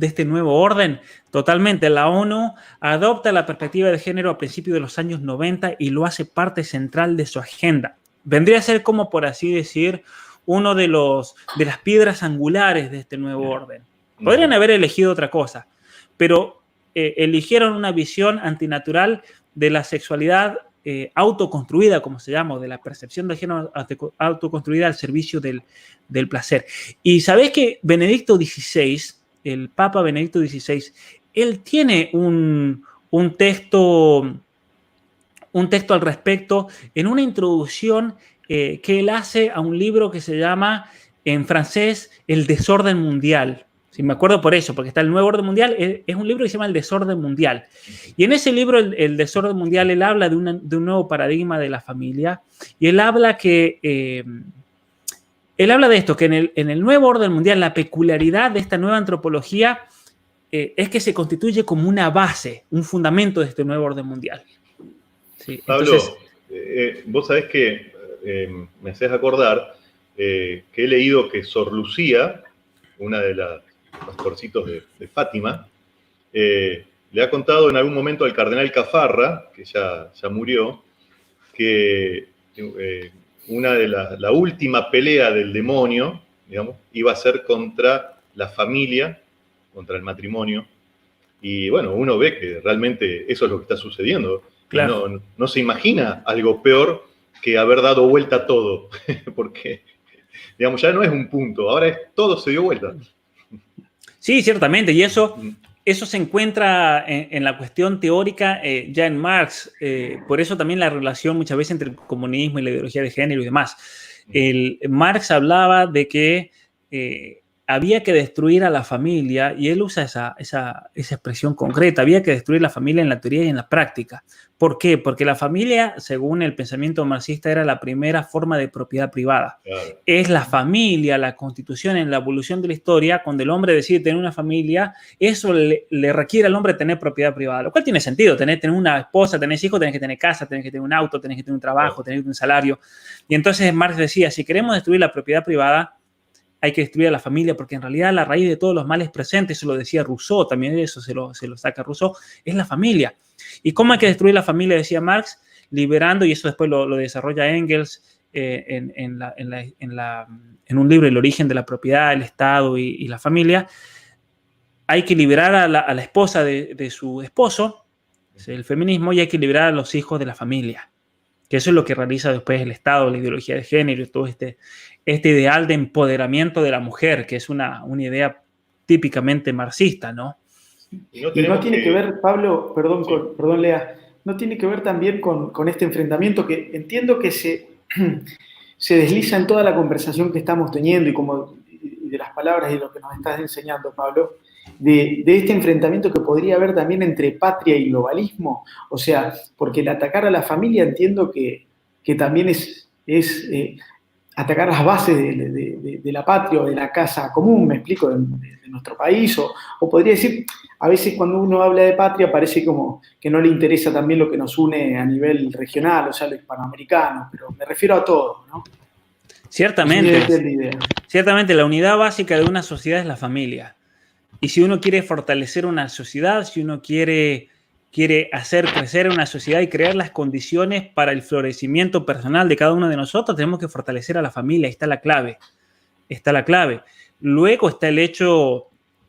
este nuevo orden. Totalmente, la ONU adopta la perspectiva de género a principios de los años 90 y lo hace parte central de su agenda. Vendría a ser como, por así decir, uno de las piedras angulares de este nuevo orden. Podrían haber elegido otra cosa, pero eligieron una visión antinatural de la sexualidad autoconstruida, como se llama, o de la percepción de género autoconstruida al servicio del placer. Y sabés que Benedicto XVI, el Papa Benedicto XVI, él tiene un texto al respecto en una introducción que él hace a un libro que se llama, en francés, El desorden mundial. Si me acuerdo por eso, porque está el Nuevo Orden Mundial, es un libro que se llama El desorden mundial. Y en ese libro, el desorden mundial, él habla de un nuevo paradigma de la familia, y él habla de esto, que en el nuevo orden mundial, la peculiaridad de esta nueva antropología es que se constituye como una base, un fundamento de este nuevo orden mundial. Sí, Pablo, entonces, vos sabés que me haces acordar que he leído que Sor Lucía, una de los pastorcitos de Fátima, le ha contado en algún momento al cardenal Cafarra, que ya murió, que la última pelea del demonio, digamos, iba a ser contra la familia, contra el matrimonio. Y bueno, uno ve que realmente eso es lo que está sucediendo. Claro. No se imagina algo peor que haber dado vuelta a todo, porque, digamos, ya no es un punto, ahora todo se dio vuelta. Sí, ciertamente, y eso se encuentra en la cuestión teórica ya en Marx. Por eso también la relación muchas veces entre el comunismo y la ideología de género y demás. Marx hablaba de que había que destruir a la familia, y él usa esa expresión concreta: había que destruir la familia en la teoría y en la práctica. ¿Por qué? Porque la familia, según el pensamiento marxista, era la primera forma de propiedad privada. Claro. Es la familia, la constitución en la evolución de la historia, cuando el hombre decide tener una familia, eso le requiere al hombre tener propiedad privada, lo cual tiene sentido. Tener una esposa, tener hijos, tenés que tener casa, tenés que tener un auto, tenés que tener un trabajo, tenés que tener un salario. Y entonces Marx decía, si queremos destruir la propiedad privada, hay que destruir a la familia, porque en realidad la raíz de todos los males presentes, eso lo decía Rousseau, también eso se lo saca Rousseau, es la familia. ¿Y cómo hay que destruir la familia? Decía Marx, liberando, y eso después lo desarrolla Engels en un libro, El origen de la propiedad, el Estado y la familia. Hay que liberar a la esposa de su esposo, es el feminismo, y hay que liberar a los hijos de la familia, que eso es lo que realiza después el Estado, la ideología de género y todo este ideal de empoderamiento de la mujer, que es una idea típicamente marxista, ¿no? Y no tiene que ver, Pablo, perdón, Lea, no tiene que ver también con este enfrentamiento que entiendo que se desliza en toda la conversación que estamos teniendo y de las palabras y de lo que nos estás enseñando, Pablo, de este enfrentamiento que podría haber también entre patria y globalismo. O sea, porque el atacar a la familia entiendo que también es atacar las bases de la patria o de la casa común, me explico, de nuestro país, o podría decir, a veces cuando uno habla de patria parece como que no le interesa también lo que nos une a nivel regional, o sea, lo hispanoamericano, pero me refiero a todo, ¿no? Ciertamente la unidad básica de una sociedad es la familia. Y si uno quiere fortalecer una sociedad, si uno quiere hacer crecer una sociedad y crear las condiciones para el florecimiento personal de cada uno de nosotros, tenemos que fortalecer a la familia. Ahí está la clave. Está la clave. Luego está el hecho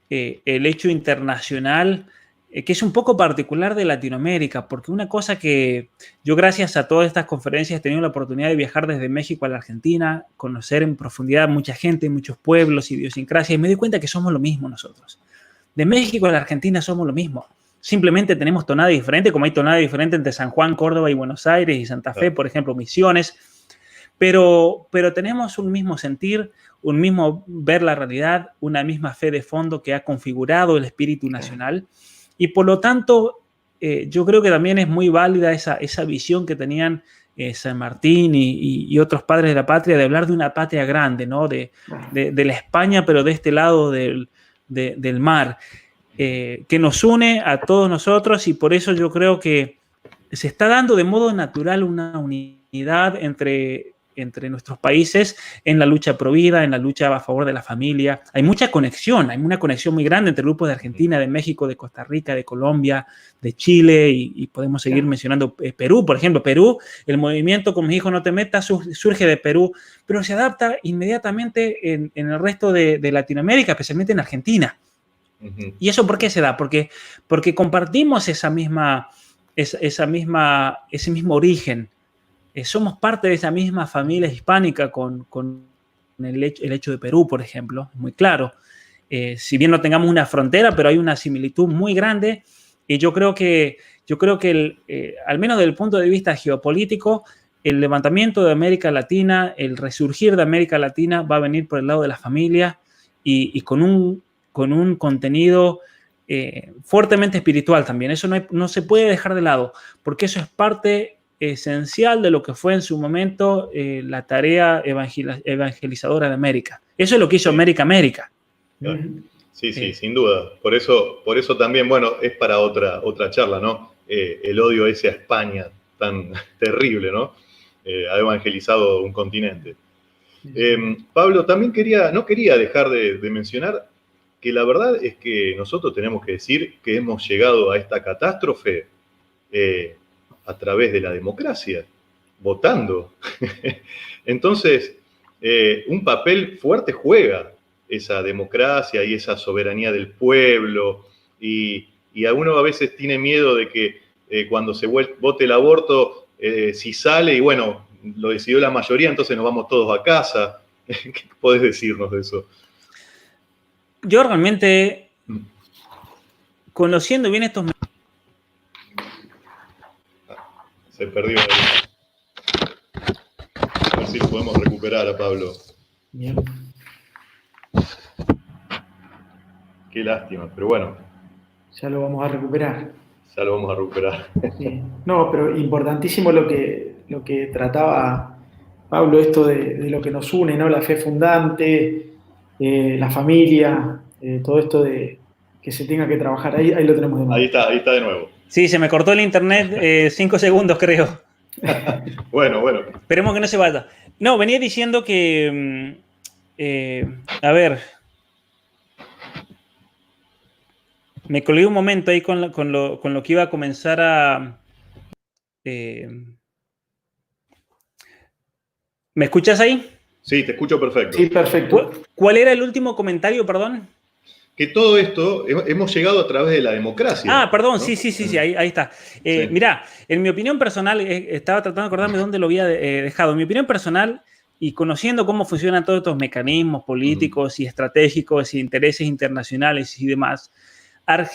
internacional, que es un poco particular de Latinoamérica, porque una cosa que yo, gracias a todas estas conferencias, he tenido la oportunidad de viajar desde México a la Argentina, conocer en profundidad mucha gente, muchos pueblos, idiosincrasias, y me doy cuenta que somos lo mismo nosotros. De México a la Argentina somos lo mismo. Simplemente tenemos tonada diferente, como hay tonada diferente entre San Juan, Córdoba y Buenos Aires y Santa Fe, por ejemplo, Misiones. Pero tenemos un mismo sentir, un mismo ver la realidad, una misma fe de fondo que ha configurado el espíritu nacional. Y por lo tanto, yo creo que también es muy válida esa visión que tenían San Martín y otros padres de la patria, de hablar de una patria grande, ¿no? De la España, pero de este lado del mar, que nos une a todos nosotros, y por eso yo creo que se está dando de modo natural una unidad entre nuestros países en la lucha pro vida, en la lucha a favor de la familia. Hay mucha conexión, hay una conexión muy grande entre grupos de Argentina, de México, de Costa Rica, de Colombia, de Chile, y podemos seguir mencionando Perú, por ejemplo. Perú, el movimiento Con mis hijos no te metas surge de Perú, pero se adapta inmediatamente en el resto de Latinoamérica, especialmente en Argentina. ¿Y eso por qué se da? Porque compartimos esa misma ese mismo origen. Somos parte de esa misma familia hispánica con el hecho de Perú, por ejemplo, es muy claro. Si bien no tengamos una frontera, pero hay una similitud muy grande, y yo creo que al menos desde el punto de vista geopolítico, el levantamiento de América Latina, el resurgir de América Latina va a venir por el lado de la familia y con un contenido fuertemente espiritual también. Eso no se puede dejar de lado, porque eso es parte esencial de lo que fue en su momento la tarea evangelizadora de América. Eso es lo que hizo América. Claro. Sí, sin duda. Por eso también, bueno, es para otra charla, ¿no? El odio ese a España tan terrible, ¿no? Ha evangelizado un continente. Pablo, también no quería dejar de mencionar que la verdad es que nosotros tenemos que decir que hemos llegado a esta catástrofe a través de la democracia, votando. Entonces, un papel fuerte juega esa democracia y esa soberanía del pueblo, y uno a veces tiene miedo de que cuando se vote el aborto, si sale y bueno, lo decidió la mayoría, entonces nos vamos todos a casa. ¿Qué podés decirnos de eso? Yo realmente, conociendo bien estos... Se perdió ahí. A ver si lo podemos recuperar a Pablo. Bien. Qué lástima, pero bueno. Ya lo vamos a recuperar. Ya lo vamos a recuperar. Sí. No, pero importantísimo lo que trataba Pablo, esto de lo que nos une, ¿no? La fe fundante, la familia, todo esto de que se tenga que trabajar. Ahí lo tenemos de nuevo. Ahí está de nuevo. Sí, se me cortó el internet 5 segundos, creo. Bueno. Esperemos que no se vaya. No, venía diciendo que... a ver... Me colgué un momento ahí con lo que iba a comenzar a... ¿Me escuchas ahí? Sí, te escucho perfecto. Sí, perfecto. ¿Cuál era el último comentario, perdón? Que todo esto hemos llegado a través de la democracia. Ah, perdón, ¿no? sí, ahí está. Sí. Mirá, en mi opinión personal, estaba tratando de acordarme dónde lo había dejado. En mi opinión personal, y conociendo cómo funcionan todos estos mecanismos políticos y estratégicos y intereses internacionales y demás,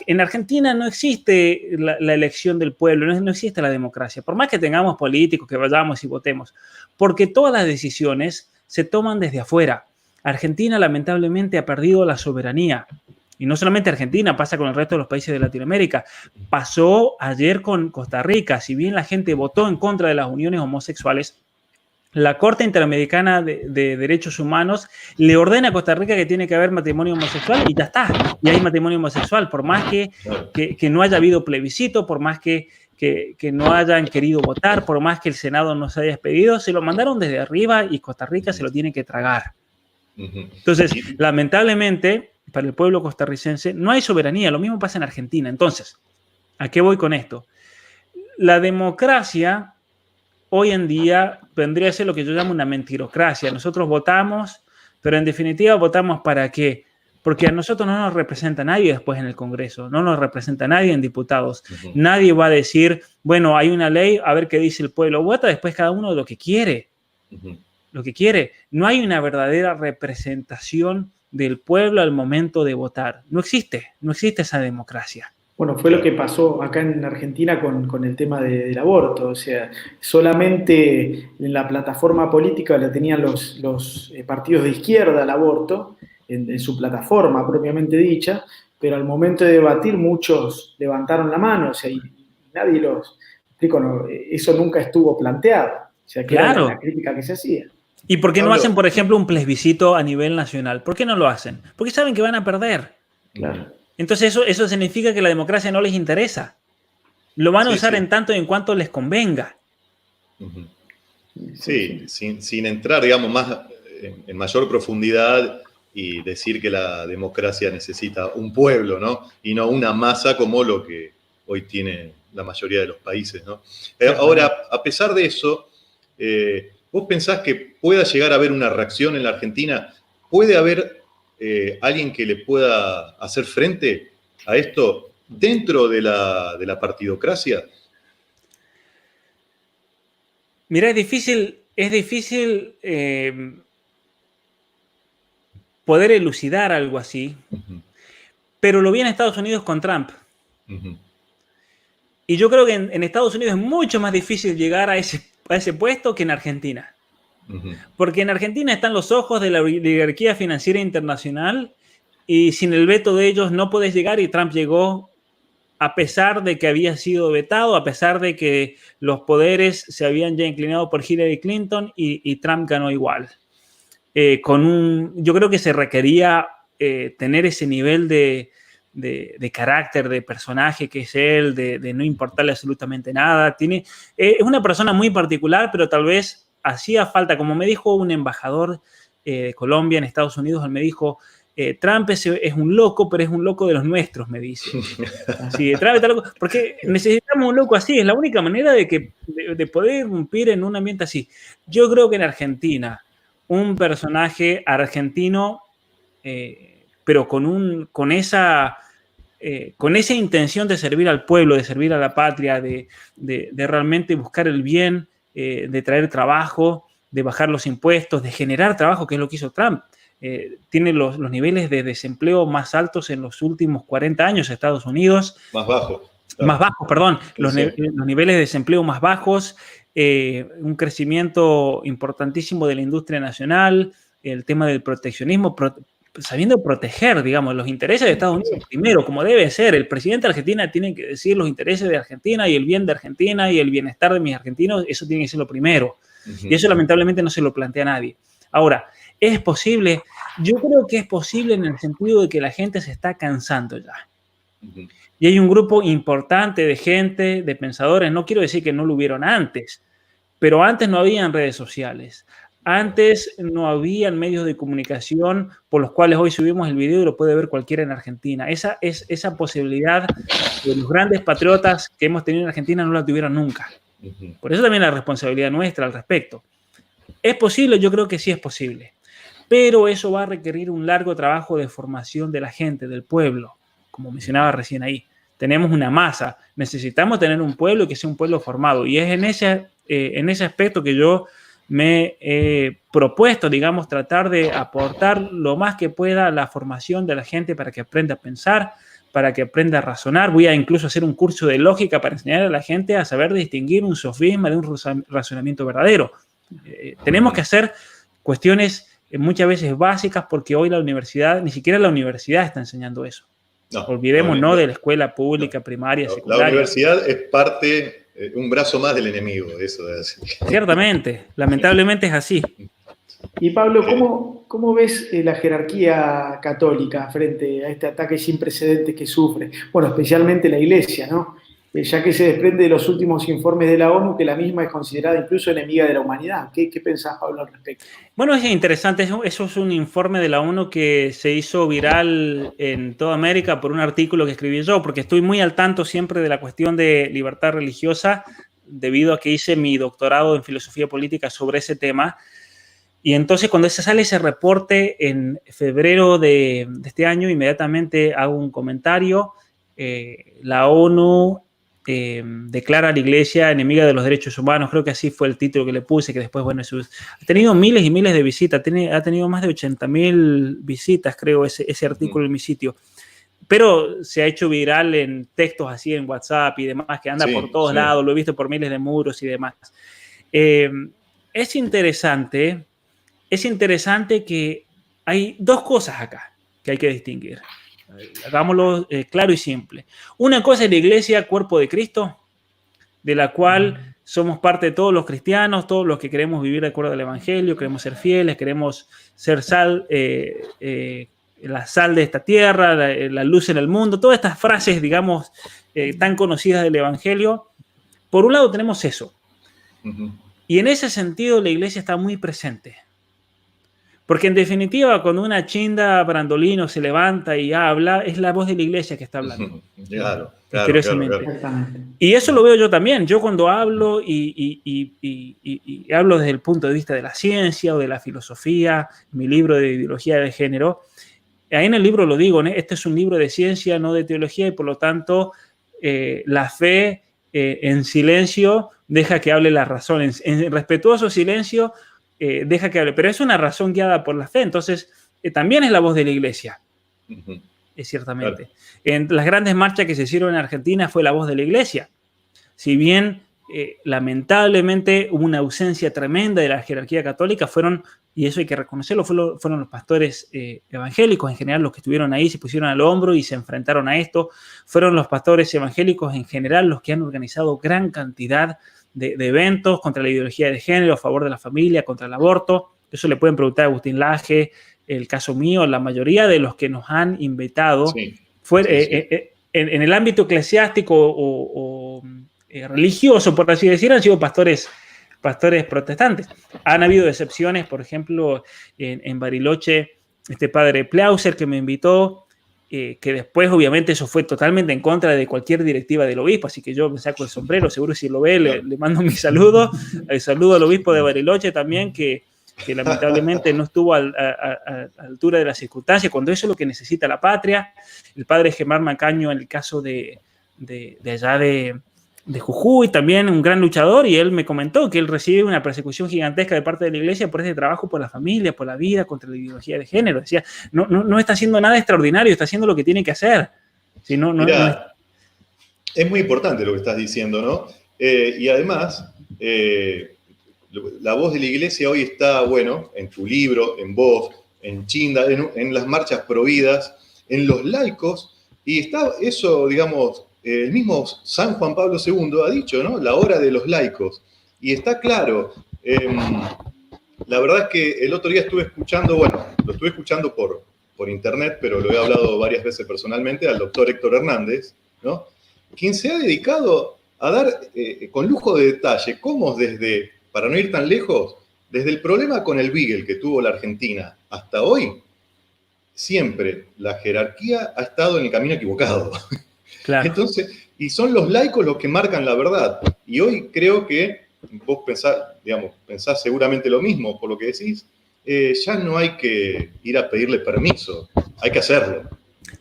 en Argentina no existe la elección del pueblo, no existe la democracia, por más que tengamos políticos que vayamos y votemos, porque todas las decisiones se toman desde afuera. Argentina lamentablemente ha perdido la soberanía, y no solamente Argentina, pasa con el resto de los países de Latinoamérica, pasó ayer con Costa Rica. Si bien la gente votó en contra de las uniones homosexuales, la Corte Interamericana de Derechos Humanos le ordena a Costa Rica que tiene que haber matrimonio homosexual y ya está, y hay matrimonio homosexual, por más que no haya habido plebiscito, por más que no hayan querido votar, por más que el Senado no se haya expedido, se lo mandaron desde arriba y Costa Rica se lo tiene que tragar. Entonces, lamentablemente, para el pueblo costarricense no hay soberanía, lo mismo pasa en Argentina. Entonces, ¿a qué voy con esto? La democracia hoy en día vendría a ser lo que yo llamo una mentirocracia. Nosotros votamos, pero en definitiva votamos ¿para qué? Porque a nosotros no nos representa nadie después en el Congreso, no nos representa nadie en diputados. Nadie va a decir, bueno, hay una ley, a ver qué dice el pueblo. Vota después cada uno lo que quiere. Lo que quiere. No hay una verdadera representación del pueblo al momento de votar. No existe esa democracia. Bueno, fue lo que pasó acá en Argentina con el tema del aborto. O sea, solamente en la plataforma política la tenían los partidos de izquierda el aborto, en su plataforma propiamente dicha, pero al momento de debatir muchos levantaron la mano, o sea, y nadie los... Explico, no, eso nunca estuvo planteado. O sea, que claro. Era la crítica que se hacía. ¿Y por qué no hacen, por ejemplo, un plebiscito a nivel nacional? ¿Por qué no lo hacen? Porque saben que van a perder. Claro. Entonces eso significa que la democracia no les interesa. Lo van a usar en tanto y en cuanto les convenga. Sí, sin entrar, digamos, más en mayor profundidad y decir que la democracia necesita un pueblo, ¿no? Y no una masa como lo que hoy tiene la mayoría de los países, ¿no? Ahora, a pesar de eso, ¿vos pensás que pueda llegar a haber una reacción en la Argentina? ¿Puede haber alguien que le pueda hacer frente a esto dentro de la partidocracia? Mira, es difícil poder elucidar algo así, pero lo vi en Estados Unidos con Trump. Y yo creo que en Estados Unidos es mucho más difícil llegar a ese puesto que en Argentina. Porque en Argentina están los ojos de la oligarquía financiera internacional y sin el veto de ellos no puedes llegar, y Trump llegó a pesar de que había sido vetado, a pesar de que los poderes se habían ya inclinado por Hillary Clinton, y Trump ganó igual. Yo creo que se requería tener ese nivel de carácter, de personaje que es él, de no importarle absolutamente nada. Es una persona muy particular, pero tal vez hacía falta, como me dijo un embajador de Colombia en Estados Unidos, él me dijo, Trump es un loco, pero es un loco de los nuestros, me dice. Así, Trump está loco, porque necesitamos un loco así, es la única manera de poder irrumpir en un ambiente así. Yo creo que en Argentina, un personaje argentino, pero con esa intención de servir al pueblo, de servir a la patria, de realmente buscar el bien, de traer trabajo, de bajar los impuestos, de generar trabajo, que es lo que hizo Trump. Tiene los niveles de desempleo más altos en los últimos 40 años en Estados Unidos. Más bajos. Claro. Más bajos, perdón. Los niveles de desempleo más bajos, un crecimiento importantísimo de la industria nacional, el tema del proteccionismo, sabiendo proteger, digamos, los intereses de Estados Unidos primero, como debe ser. El presidente de Argentina tiene que decir los intereses de Argentina y el bien de Argentina y el bienestar de mis argentinos, eso tiene que ser lo primero. Y eso lamentablemente no se lo plantea nadie. Ahora, ¿es posible? Yo creo que es posible en el sentido de que la gente se está cansando ya. Y hay un grupo importante de gente, de pensadores, no quiero decir que no lo hubieron antes, pero antes no habían redes sociales. Antes no habían medios de comunicación por los cuales hoy subimos el video y lo puede ver cualquiera en Argentina. Esa posibilidad de los grandes patriotas que hemos tenido en Argentina no la tuvieron nunca. Por eso también la responsabilidad nuestra al respecto. ¿Es posible? Yo creo que sí es posible. Pero eso va a requerir un largo trabajo de formación de la gente, del pueblo, como mencionaba recién ahí. Tenemos una masa, necesitamos tener un pueblo y que sea un pueblo formado. Y es en ese aspecto que yo me he propuesto, digamos, tratar de aportar lo más que pueda a la formación de la gente para que aprenda a pensar, para que aprenda a razonar. Voy a incluso hacer un curso de lógica para enseñar a la gente a saber distinguir un sofisma de un razonamiento verdadero. Tenemos que hacer cuestiones muchas veces básicas, porque hoy la universidad, ni siquiera la universidad está enseñando eso. No, olvidémonos de la escuela pública, primaria, secundaria. La universidad es parte, un brazo más del enemigo, eso de así. Ciertamente, lamentablemente es así. Y Pablo, ¿cómo ves la jerarquía católica frente a este ataque sin precedentes que sufre? Bueno, especialmente la Iglesia, ¿no? Ya que se desprende de los últimos informes de la ONU que la misma es considerada incluso enemiga de la humanidad. ¿Qué pensás, Pablo, al respecto? Bueno, es interesante. Eso es un informe de la ONU que se hizo viral en toda América por un artículo que escribí yo, porque estoy muy al tanto siempre de la cuestión de libertad religiosa, debido a que hice mi doctorado en filosofía política sobre ese tema. Y entonces, cuando sale ese reporte en febrero de este año, inmediatamente hago un comentario. La ONU declara a la Iglesia enemiga de los derechos humanos, creo que así fue el título que le puse, que después, bueno, ha tenido miles y miles de visitas, ha tenido más de 80.000 visitas, creo, ese artículo en mi sitio, pero se ha hecho viral en textos así en WhatsApp y demás, que anda por todos lados, lo he visto por miles de muros y demás. Es interesante que hay dos cosas acá que hay que distinguir. Hagámoslo claro y simple. Una cosa es la Iglesia, cuerpo de Cristo, de la cual somos parte de todos los cristianos, todos los que queremos vivir de acuerdo al Evangelio, queremos ser fieles, queremos ser sal, la sal de esta tierra, la luz en el mundo, todas estas frases, digamos, tan conocidas del Evangelio. Por un lado tenemos eso. Y en ese sentido la Iglesia está muy presente. Porque en definitiva, cuando una chinda Brandolino se levanta y habla, es la voz de la Iglesia que está hablando. Claro. Y eso lo veo yo también. Yo cuando hablo y hablo desde el punto de vista de la ciencia o de la filosofía, mi libro de ideología de género, ahí en el libro lo digo, este es un libro de ciencia, no de teología, y por lo tanto la fe en silencio deja que hable la razón, en respetuoso silencio deja que hable, pero es una razón guiada por la fe, entonces también es la voz de la iglesia, ciertamente. Claro. En las grandes marchas que se hicieron en Argentina fue la voz de la iglesia, si bien lamentablemente hubo una ausencia tremenda de la jerarquía católica, y eso hay que reconocerlo, fueron los pastores evangélicos en general los que estuvieron ahí, se pusieron al hombro y se enfrentaron a esto. Fueron los pastores evangélicos en general los que han organizado gran cantidad de eventos contra la ideología de género, a favor de la familia, contra el aborto. Eso le pueden preguntar a Agustín Laje, el caso mío, la mayoría de los que nos han invitado en el ámbito eclesiástico o religioso, por así decir, han sido pastores protestantes. Han habido excepciones, por ejemplo, en Bariloche, este padre Plauser que me invitó, que después obviamente eso fue totalmente en contra de cualquier directiva del obispo, así que yo me saco el sombrero, seguro si lo ve le mando mi saludo, el saludo al obispo de Bariloche también, que lamentablemente no estuvo a altura de las circunstancias, cuando eso es lo que necesita la patria. El padre Germán Macaño, en el caso de allá de Jujuy, también un gran luchador, y él me comentó que él recibe una persecución gigantesca de parte de la iglesia por este trabajo por la familia, por la vida, contra la ideología de género. Decía, no está haciendo nada extraordinario, está haciendo lo que tiene que hacer. Si no, Mirá, es muy importante lo que estás diciendo, ¿no? Y además, la voz de la iglesia hoy está, bueno, en tu libro, en vos, en Chinda, en las marchas providas, en los laicos, y está eso, digamos, el mismo San Juan Pablo II ha dicho, ¿no? La hora de los laicos. Y está claro. La verdad es que el otro día estuve escuchando, lo estuve escuchando por internet, pero lo he hablado varias veces personalmente, al doctor Héctor Hernández, ¿no? Quien se ha dedicado a dar con lujo de detalle cómo para no ir tan lejos, desde el problema con el Beagle que tuvo la Argentina hasta hoy, siempre la jerarquía ha estado en el camino equivocado. Claro. Entonces, y son los laicos los que marcan la verdad. Y hoy creo que vos pensás seguramente lo mismo por lo que decís. Ya no hay que ir a pedirle permiso, hay que hacerlo.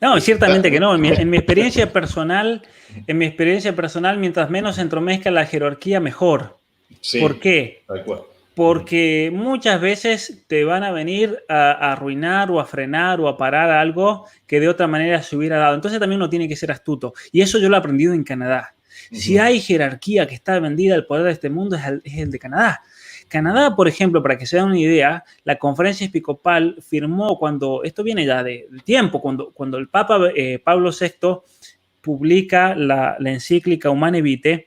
No, ciertamente que no. En mi experiencia personal, mientras menos se entromezca la jerarquía, mejor. Sí, ¿por qué? Tal cual. Porque muchas veces te van a venir a arruinar o a frenar o a parar algo que de otra manera se hubiera dado. Entonces también uno tiene que ser astuto. Y eso yo lo he aprendido en Canadá. Si hay jerarquía que está vendida al poder de este mundo, es el de Canadá. Canadá, por ejemplo, para que se den una idea, la conferencia episcopal firmó esto viene ya de tiempo, cuando el Papa Pablo VI publica la encíclica Humane Vitae.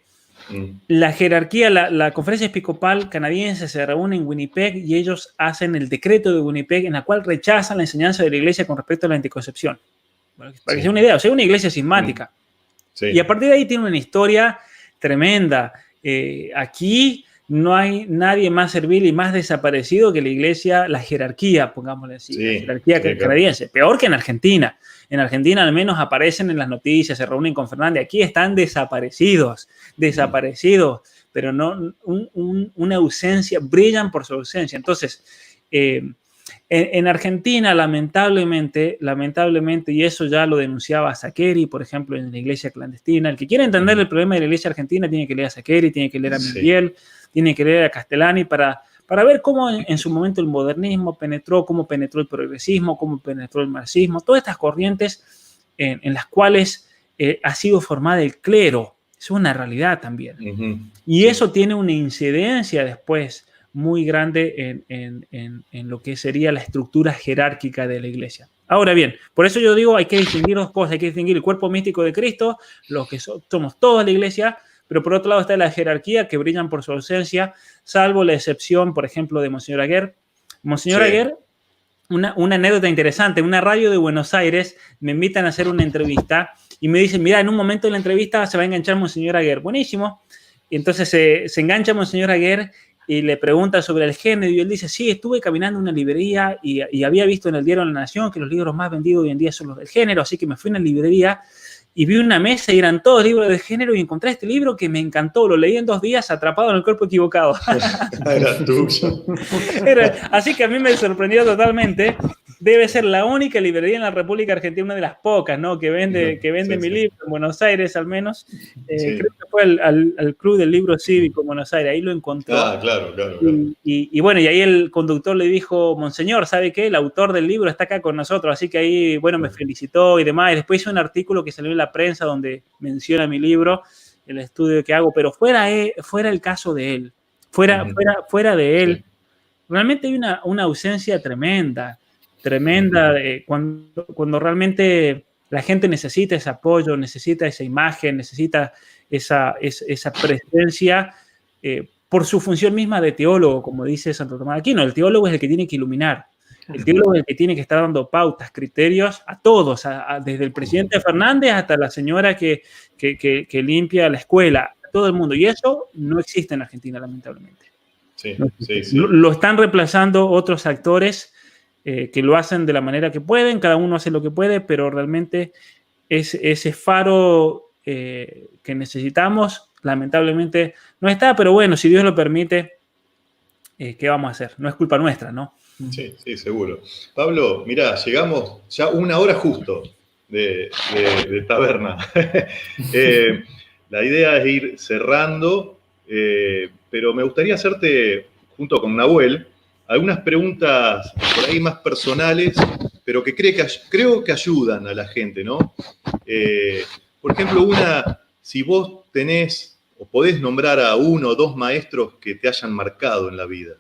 La jerarquía, la conferencia episcopal canadiense se reúne en Winnipeg y ellos hacen el decreto de Winnipeg en la cual rechazan la enseñanza de la iglesia con respecto a la anticoncepción. Para que se den una idea, o sea, una iglesia cismática. Sí. Y a partir de ahí tiene una historia tremenda. Aquí no hay nadie más servil y más desaparecido que la iglesia, la jerarquía, pongámosle así, la jerarquía canadiense. Peor que en Argentina. En Argentina al menos aparecen en las noticias, se reúnen con Fernández. Aquí están desaparecidos, pero no una ausencia, brillan por su ausencia. Entonces, en Argentina, lamentablemente, y eso ya lo denunciaba Sakeri, por ejemplo, en la iglesia clandestina, el que quiera entender el problema de la iglesia argentina tiene que leer a Sakeri, tiene que leer a Miguel, tiene que leer a Castellani para ver cómo en su momento el modernismo penetró, cómo penetró el progresismo, cómo penetró el marxismo, todas estas corrientes en las cuales ha sido formada el clero. Es una realidad también. Y eso tiene una incidencia después muy grande en lo que sería la estructura jerárquica de la iglesia. Ahora bien, por eso yo digo, hay que distinguir dos cosas. Hay que distinguir el cuerpo místico de Cristo, los que somos todos la iglesia, pero por otro lado está la jerarquía, que brillan por su ausencia, salvo la excepción, por ejemplo, de Monseñor Aguer. Monseñor Aguer, una anécdota interesante, una radio de Buenos Aires me invitan a hacer una entrevista y me dicen, mira, en un momento de la entrevista se va a enganchar Monseñor Aguer. Buenísimo. Y entonces se engancha Monseñor Aguer y le pregunta sobre el género y él dice, sí, estuve caminando en una librería y había visto en el diario La Nación que los libros más vendidos hoy en día son los del género, así que me fui a una librería y vi una mesa y eran todos libros de género y encontré este libro que me encantó, lo leí en 2 días, Atrapado en el cuerpo equivocado. Era tuyo. Así que a mí me sorprendió totalmente debe ser la única librería en la República Argentina, una de las pocas, ¿no? Que vende Sí, mi sí. libro en Buenos Aires, al menos. Sí. Creo que fue al Club del Libro Cívico en Buenos Aires, ahí lo encontró. Ah, claro. Y bueno, y ahí el conductor le dijo, Monseñor, ¿sabe qué? El autor del libro está acá con nosotros, así que ahí, bueno, me felicitó y demás. Y después hizo un artículo que salió en la prensa donde menciona mi libro, el estudio que hago, pero fuera el caso de él, fuera de él, Sí. realmente hay una ausencia tremenda de cuando realmente la gente necesita ese apoyo, necesita esa imagen, necesita esa presencia, por su función misma de teólogo, como dice Santo Tomás de Aquino. El teólogo es el que tiene que iluminar, el teólogo es el que tiene que estar dando pautas, criterios a todos, desde el presidente Fernández hasta la señora que limpia la escuela, a todo el mundo. Y eso no existe en Argentina, lamentablemente. Sí. Lo están reemplazando otros actores que lo hacen de la manera que pueden, cada uno hace lo que puede, pero realmente ese faro que necesitamos, lamentablemente, no está, pero bueno, si Dios lo permite, ¿qué vamos a hacer? No es culpa nuestra, ¿no? Sí, seguro. Pablo, mirá, llegamos ya 1 hora justo de taberna. La idea es ir cerrando, pero me gustaría hacerte, junto con Nahuel, algunas preguntas por ahí más personales, pero que creo que ayudan a la gente, ¿no? Por ejemplo, si vos tenés o podés nombrar a 1 o 2 maestros que te hayan marcado en la vida.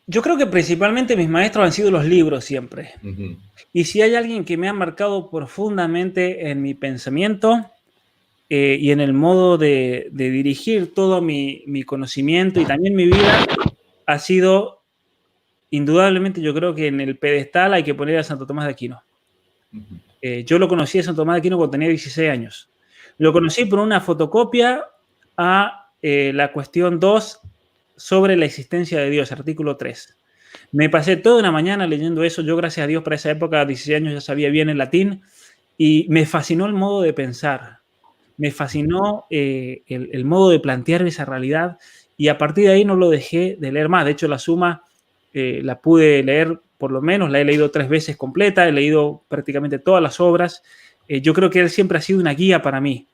Yo creo que principalmente mis maestros han sido los libros siempre. Uh-huh. Y si hay alguien que me ha marcado profundamente en mi pensamiento y en el modo de dirigir todo mi conocimiento y también mi vida, ha sido, indudablemente, yo creo que en el pedestal hay que poner a Santo Tomás de Aquino. Uh-huh. Yo lo conocí a Santo Tomás de Aquino cuando tenía 16 años. Lo conocí por una fotocopia a la cuestión 2 sobre la existencia de Dios, artículo 3. Me pasé toda una mañana leyendo eso. Yo, gracias a Dios, para esa época, a 16 años, ya sabía bien el latín y me fascinó el modo de pensar. Me fascinó el modo de plantear esa realidad y a partir de ahí no lo dejé de leer más. De hecho, la Suma la pude leer, por lo menos, la he leído 3 veces completa, he leído prácticamente todas las obras. Yo creo que él siempre ha sido una guía para mí.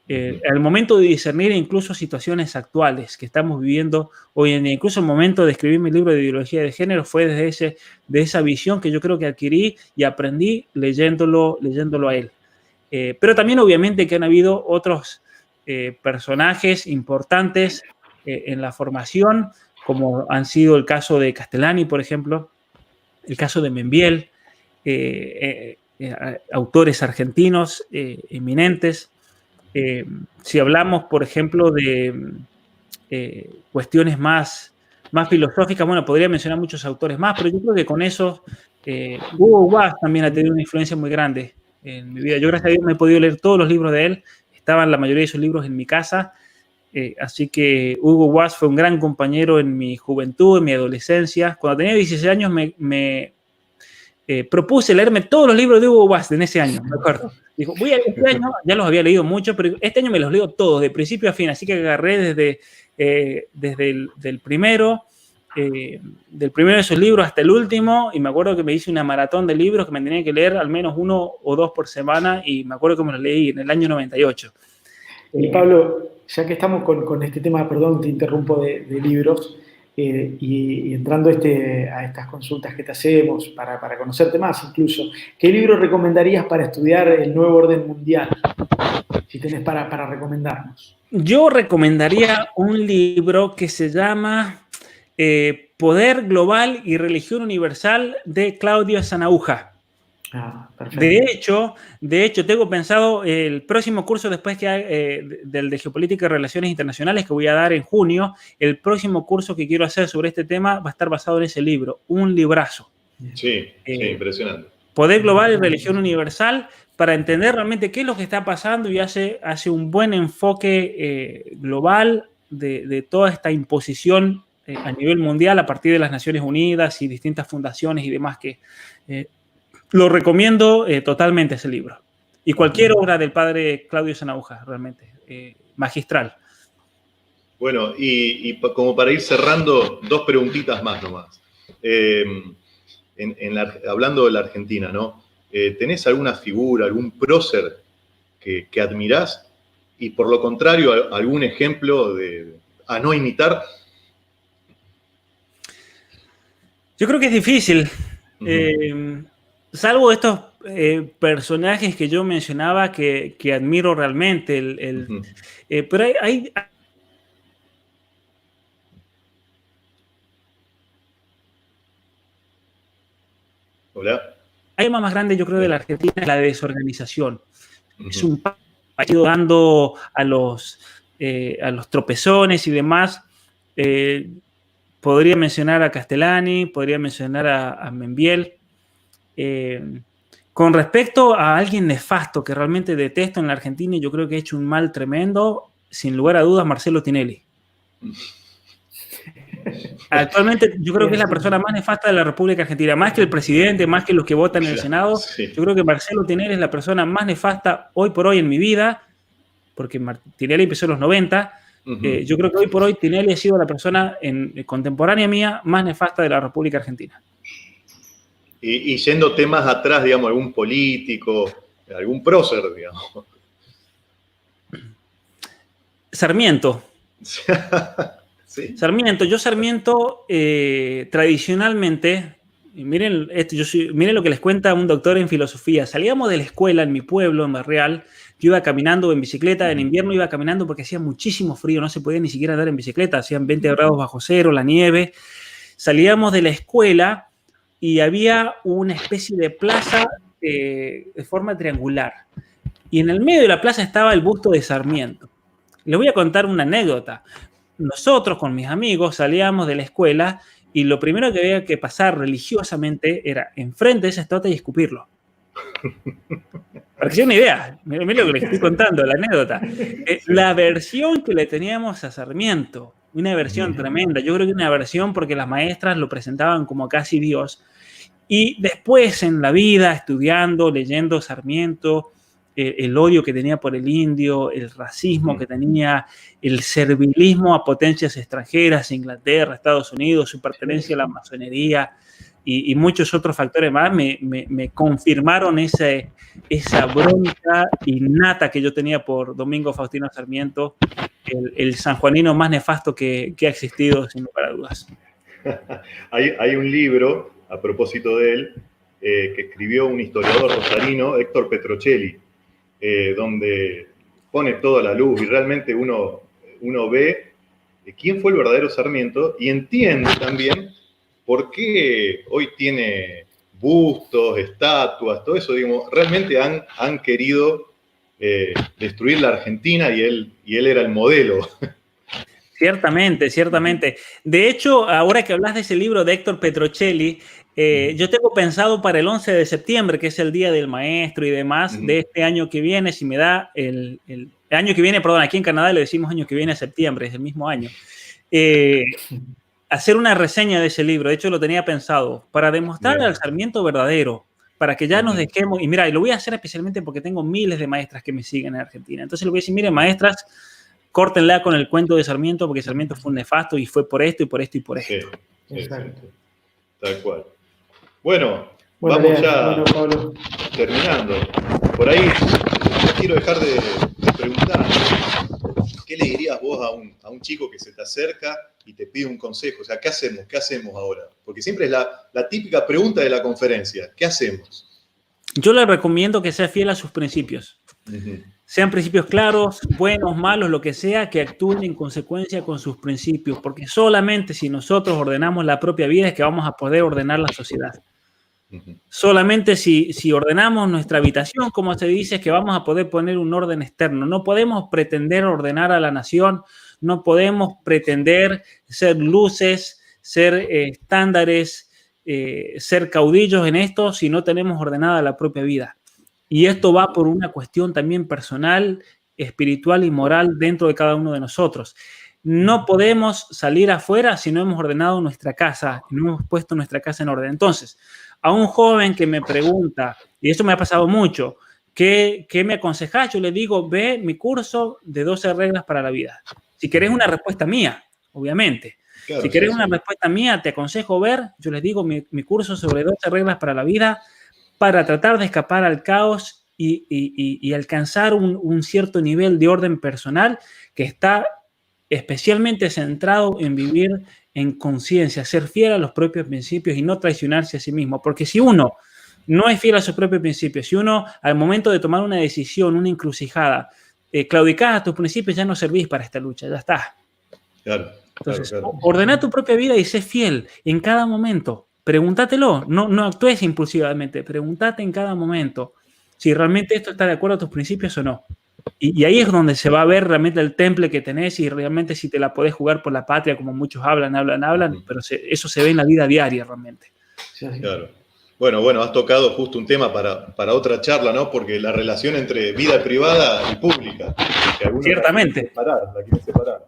Al momento de discernir incluso situaciones actuales que estamos viviendo hoy en día, incluso el momento de escribir mi libro de ideología de género fue desde esa visión que yo creo que adquirí y aprendí leyéndolo a él. Pero también obviamente que han habido otros personajes importantes en la formación, como han sido el caso de Castellani, por ejemplo, el caso de Membiel, autores argentinos eminentes. Si hablamos, por ejemplo, de cuestiones más filosóficas, bueno, podría mencionar muchos autores más, pero yo creo que con eso Hugo Wass también ha tenido una influencia muy grande en mi vida. Yo, gracias a Dios, me he podido leer todos los libros de él, estaban la mayoría de sus libros en mi casa, así que Hugo Wass fue un gran compañero en mi juventud, en mi adolescencia. Cuando tenía 16 años me propuse leerme todos los libros de Hugo Wass en ese año, me acuerdo. Dijo, este año, ya los había leído mucho, pero este año me los leo todos, de principio a fin, así que agarré desde el primero de sus libros hasta el último, y me acuerdo que me hice una maratón de libros que me tenía que leer al menos 1 o 2 por semana, y me acuerdo que me los leí en el año 98. Y Pablo, ya que estamos con este tema, perdón, te interrumpo, de libros, y entrando a estas consultas que te hacemos para conocerte más incluso, ¿qué libro recomendarías para estudiar el nuevo orden mundial? Si tenés para recomendarnos. Yo recomendaría un libro que se llama Poder Global y Religión Universal de Claudio Sanauja. Perfecto. De hecho, tengo pensado el próximo curso después del de Geopolítica y Relaciones Internacionales que voy a dar en junio. El próximo curso que quiero hacer sobre este tema va a estar basado en ese libro, un librazo. Sí, impresionante. Poder Global y Religión Universal, para entender realmente qué es lo que está pasando y hace un buen enfoque global de toda esta imposición a nivel mundial a partir de las Naciones Unidas y distintas fundaciones y demás que... lo recomiendo totalmente ese libro. Y cualquier obra del padre Claudio Sanauja, realmente, magistral. Bueno, como para ir cerrando, dos preguntitas más nomás. Hablando de la Argentina, ¿no? ¿Tenés alguna figura, algún prócer que admirás? Y por lo contrario, algún ejemplo a no imitar. Yo creo que es difícil. Salvo estos personajes que yo mencionaba que admiro realmente. Pero hay Hola. Hay más grande, yo creo, de la Argentina, es la desorganización. Es un partido dando a los tropezones y demás. Podría mencionar a Castellani, podría mencionar a Membiel. Con respecto a alguien nefasto que realmente detesto en la Argentina y yo creo que ha hecho un mal tremendo, sin lugar a dudas, Marcelo Tinelli. Actualmente yo creo que es la persona más nefasta de la República Argentina, más que el presidente, más que los que votan en el Senado. Sí. Yo creo que Marcelo Tinelli es la persona más nefasta hoy por hoy en mi vida, porque Tinelli empezó en los 90. Yo creo que hoy por hoy Tinelli ha sido la persona contemporánea mía más nefasta de la República Argentina. Y yendo temas atrás, digamos, algún político, algún prócer, digamos. Sarmiento. ¿Sí? Sarmiento, tradicionalmente, miren lo que les cuenta un doctor en filosofía. Salíamos de la escuela en mi pueblo, en Barreal. Yo iba caminando en bicicleta, en invierno iba caminando porque hacía muchísimo frío, no se podía ni siquiera andar en bicicleta, hacían 20 grados bajo cero, la nieve. Salíamos de la escuela y había una especie de plaza de forma triangular. Y en el medio de la plaza estaba el busto de Sarmiento. Les voy a contar una anécdota. Nosotros con mis amigos salíamos de la escuela y lo primero que había que pasar religiosamente era enfrente de esa estatua y escupirlo. Para que se den una idea, miren lo que les estoy contando, la anécdota. La aversión que le teníamos a Sarmiento, una aversión tremenda. Yo creo que una aversión porque las maestras lo presentaban como casi Dios. Y después en la vida, estudiando, leyendo Sarmiento, el odio que tenía por el indio, el racismo que tenía, el servilismo a potencias extranjeras, Inglaterra, Estados Unidos, su pertenencia a la masonería y muchos otros factores más, me confirmaron esa bronca innata que yo tenía por Domingo Faustino Sarmiento, el sanjuanino más nefasto que ha existido, sin lugar a dudas. Hay un libro, a propósito de él, que escribió un historiador rosarino, Héctor Petrocelli, donde pone toda la luz y realmente uno ve quién fue el verdadero Sarmiento y entiende también por qué hoy tiene bustos, estatuas, todo eso. Digamos, realmente han querido destruir la Argentina y él era el modelo. Ciertamente, ciertamente. De hecho, ahora que hablas de ese libro de Héctor Petrocelli, yo tengo pensado para el 11 de septiembre, que es el Día del Maestro y demás, de este año que viene, si me da el año que viene, perdón, aquí en Canadá le decimos año que viene a septiembre, es el mismo año, hacer una reseña de ese libro. De hecho, lo tenía pensado para demostrar al Sarmiento verdadero, para que ya nos dejemos, y mira, y lo voy a hacer especialmente porque tengo miles de maestras que me siguen en Argentina. Entonces le voy a decir, miren, maestras, córtenla con el cuento de Sarmiento, porque Sarmiento fue un nefasto y fue por esto y por esto y por esto. Sí, tal cual. Bueno, vamos ya terminando. Por ahí no quiero dejar de preguntar, ¿qué le dirías vos a un chico que se te acerca y te pide un consejo? O sea, ¿qué hacemos? ¿Qué hacemos ahora? Porque siempre es la típica pregunta de la conferencia. ¿Qué hacemos? Yo le recomiendo que sea fiel a sus principios. Sean principios claros, buenos, malos, lo que sea, que actúen en consecuencia con sus principios, porque solamente si nosotros ordenamos la propia vida es que vamos a poder ordenar la sociedad. Solamente si ordenamos nuestra habitación, como se dice, es que vamos a poder poner un orden externo. No podemos pretender ordenar a la nación, no podemos pretender ser luces, ser estándares, ser caudillos en esto si no tenemos ordenada la propia vida. Y esto va por una cuestión también personal, espiritual y moral dentro de cada uno de nosotros. No podemos salir afuera si no hemos ordenado nuestra casa, no hemos puesto nuestra casa en orden. Entonces, a un joven que me pregunta, y esto me ha pasado mucho, ¿qué me aconsejas? Yo le digo, ve mi curso de 12 reglas para la vida. Si querés una respuesta mía, obviamente. Claro, si querés sí, una sí. respuesta mía, te aconsejo ver, yo les digo, mi curso sobre 12 reglas para la vida, para tratar de escapar al caos y alcanzar un cierto nivel de orden personal que está especialmente centrado en vivir en conciencia, ser fiel a los propios principios y no traicionarse a sí mismo. Porque si uno no es fiel a sus propios principios, si uno al momento de tomar una decisión, una encrucijada, claudicás a tus principios, ya no servís para esta lucha, ya está. Claro, Entonces, claro. ordena tu propia vida y sé fiel en cada momento. Pregúntatelo, no actúes impulsivamente, pregúntate en cada momento si realmente esto está de acuerdo a tus principios o no. Y ahí es donde se va a ver realmente el temple que tenés y realmente si te la podés jugar por la patria, como muchos hablan, pero eso se ve en la vida diaria realmente. Sí, sí. Claro. Bueno, has tocado justo un tema para otra charla, ¿no? Porque la relación entre vida privada y pública, que algunos Ciertamente. la quieren separar.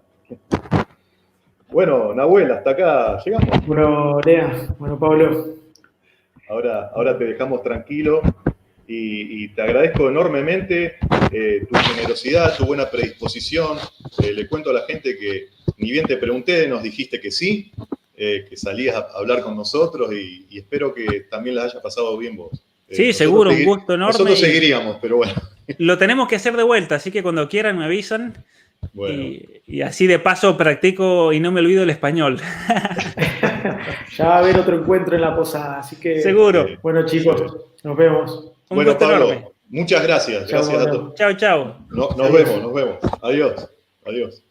Bueno, Nahuel, hasta acá llegamos. Bueno, Lea, bueno, Pablo. Ahora te dejamos tranquilo y te agradezco enormemente tu generosidad, tu buena predisposición. Le cuento a la gente que ni bien te pregunté, nos dijiste que sí, que salías a hablar con nosotros y espero que también las haya pasado bien vos. Sí, seguro, un gusto enorme. Nosotros seguiríamos, pero bueno. Lo tenemos que hacer de vuelta, así que cuando quieran me avisan. Bueno. Y así de paso practico y no me olvido el español. Ya va a haber otro encuentro en la posada, así que... Seguro. Bueno, chicos, nos vemos. Bueno, Pablo, enorme. muchas gracias. Chao, Gracias a todos. Chao, chao. Nos vemos. Adiós.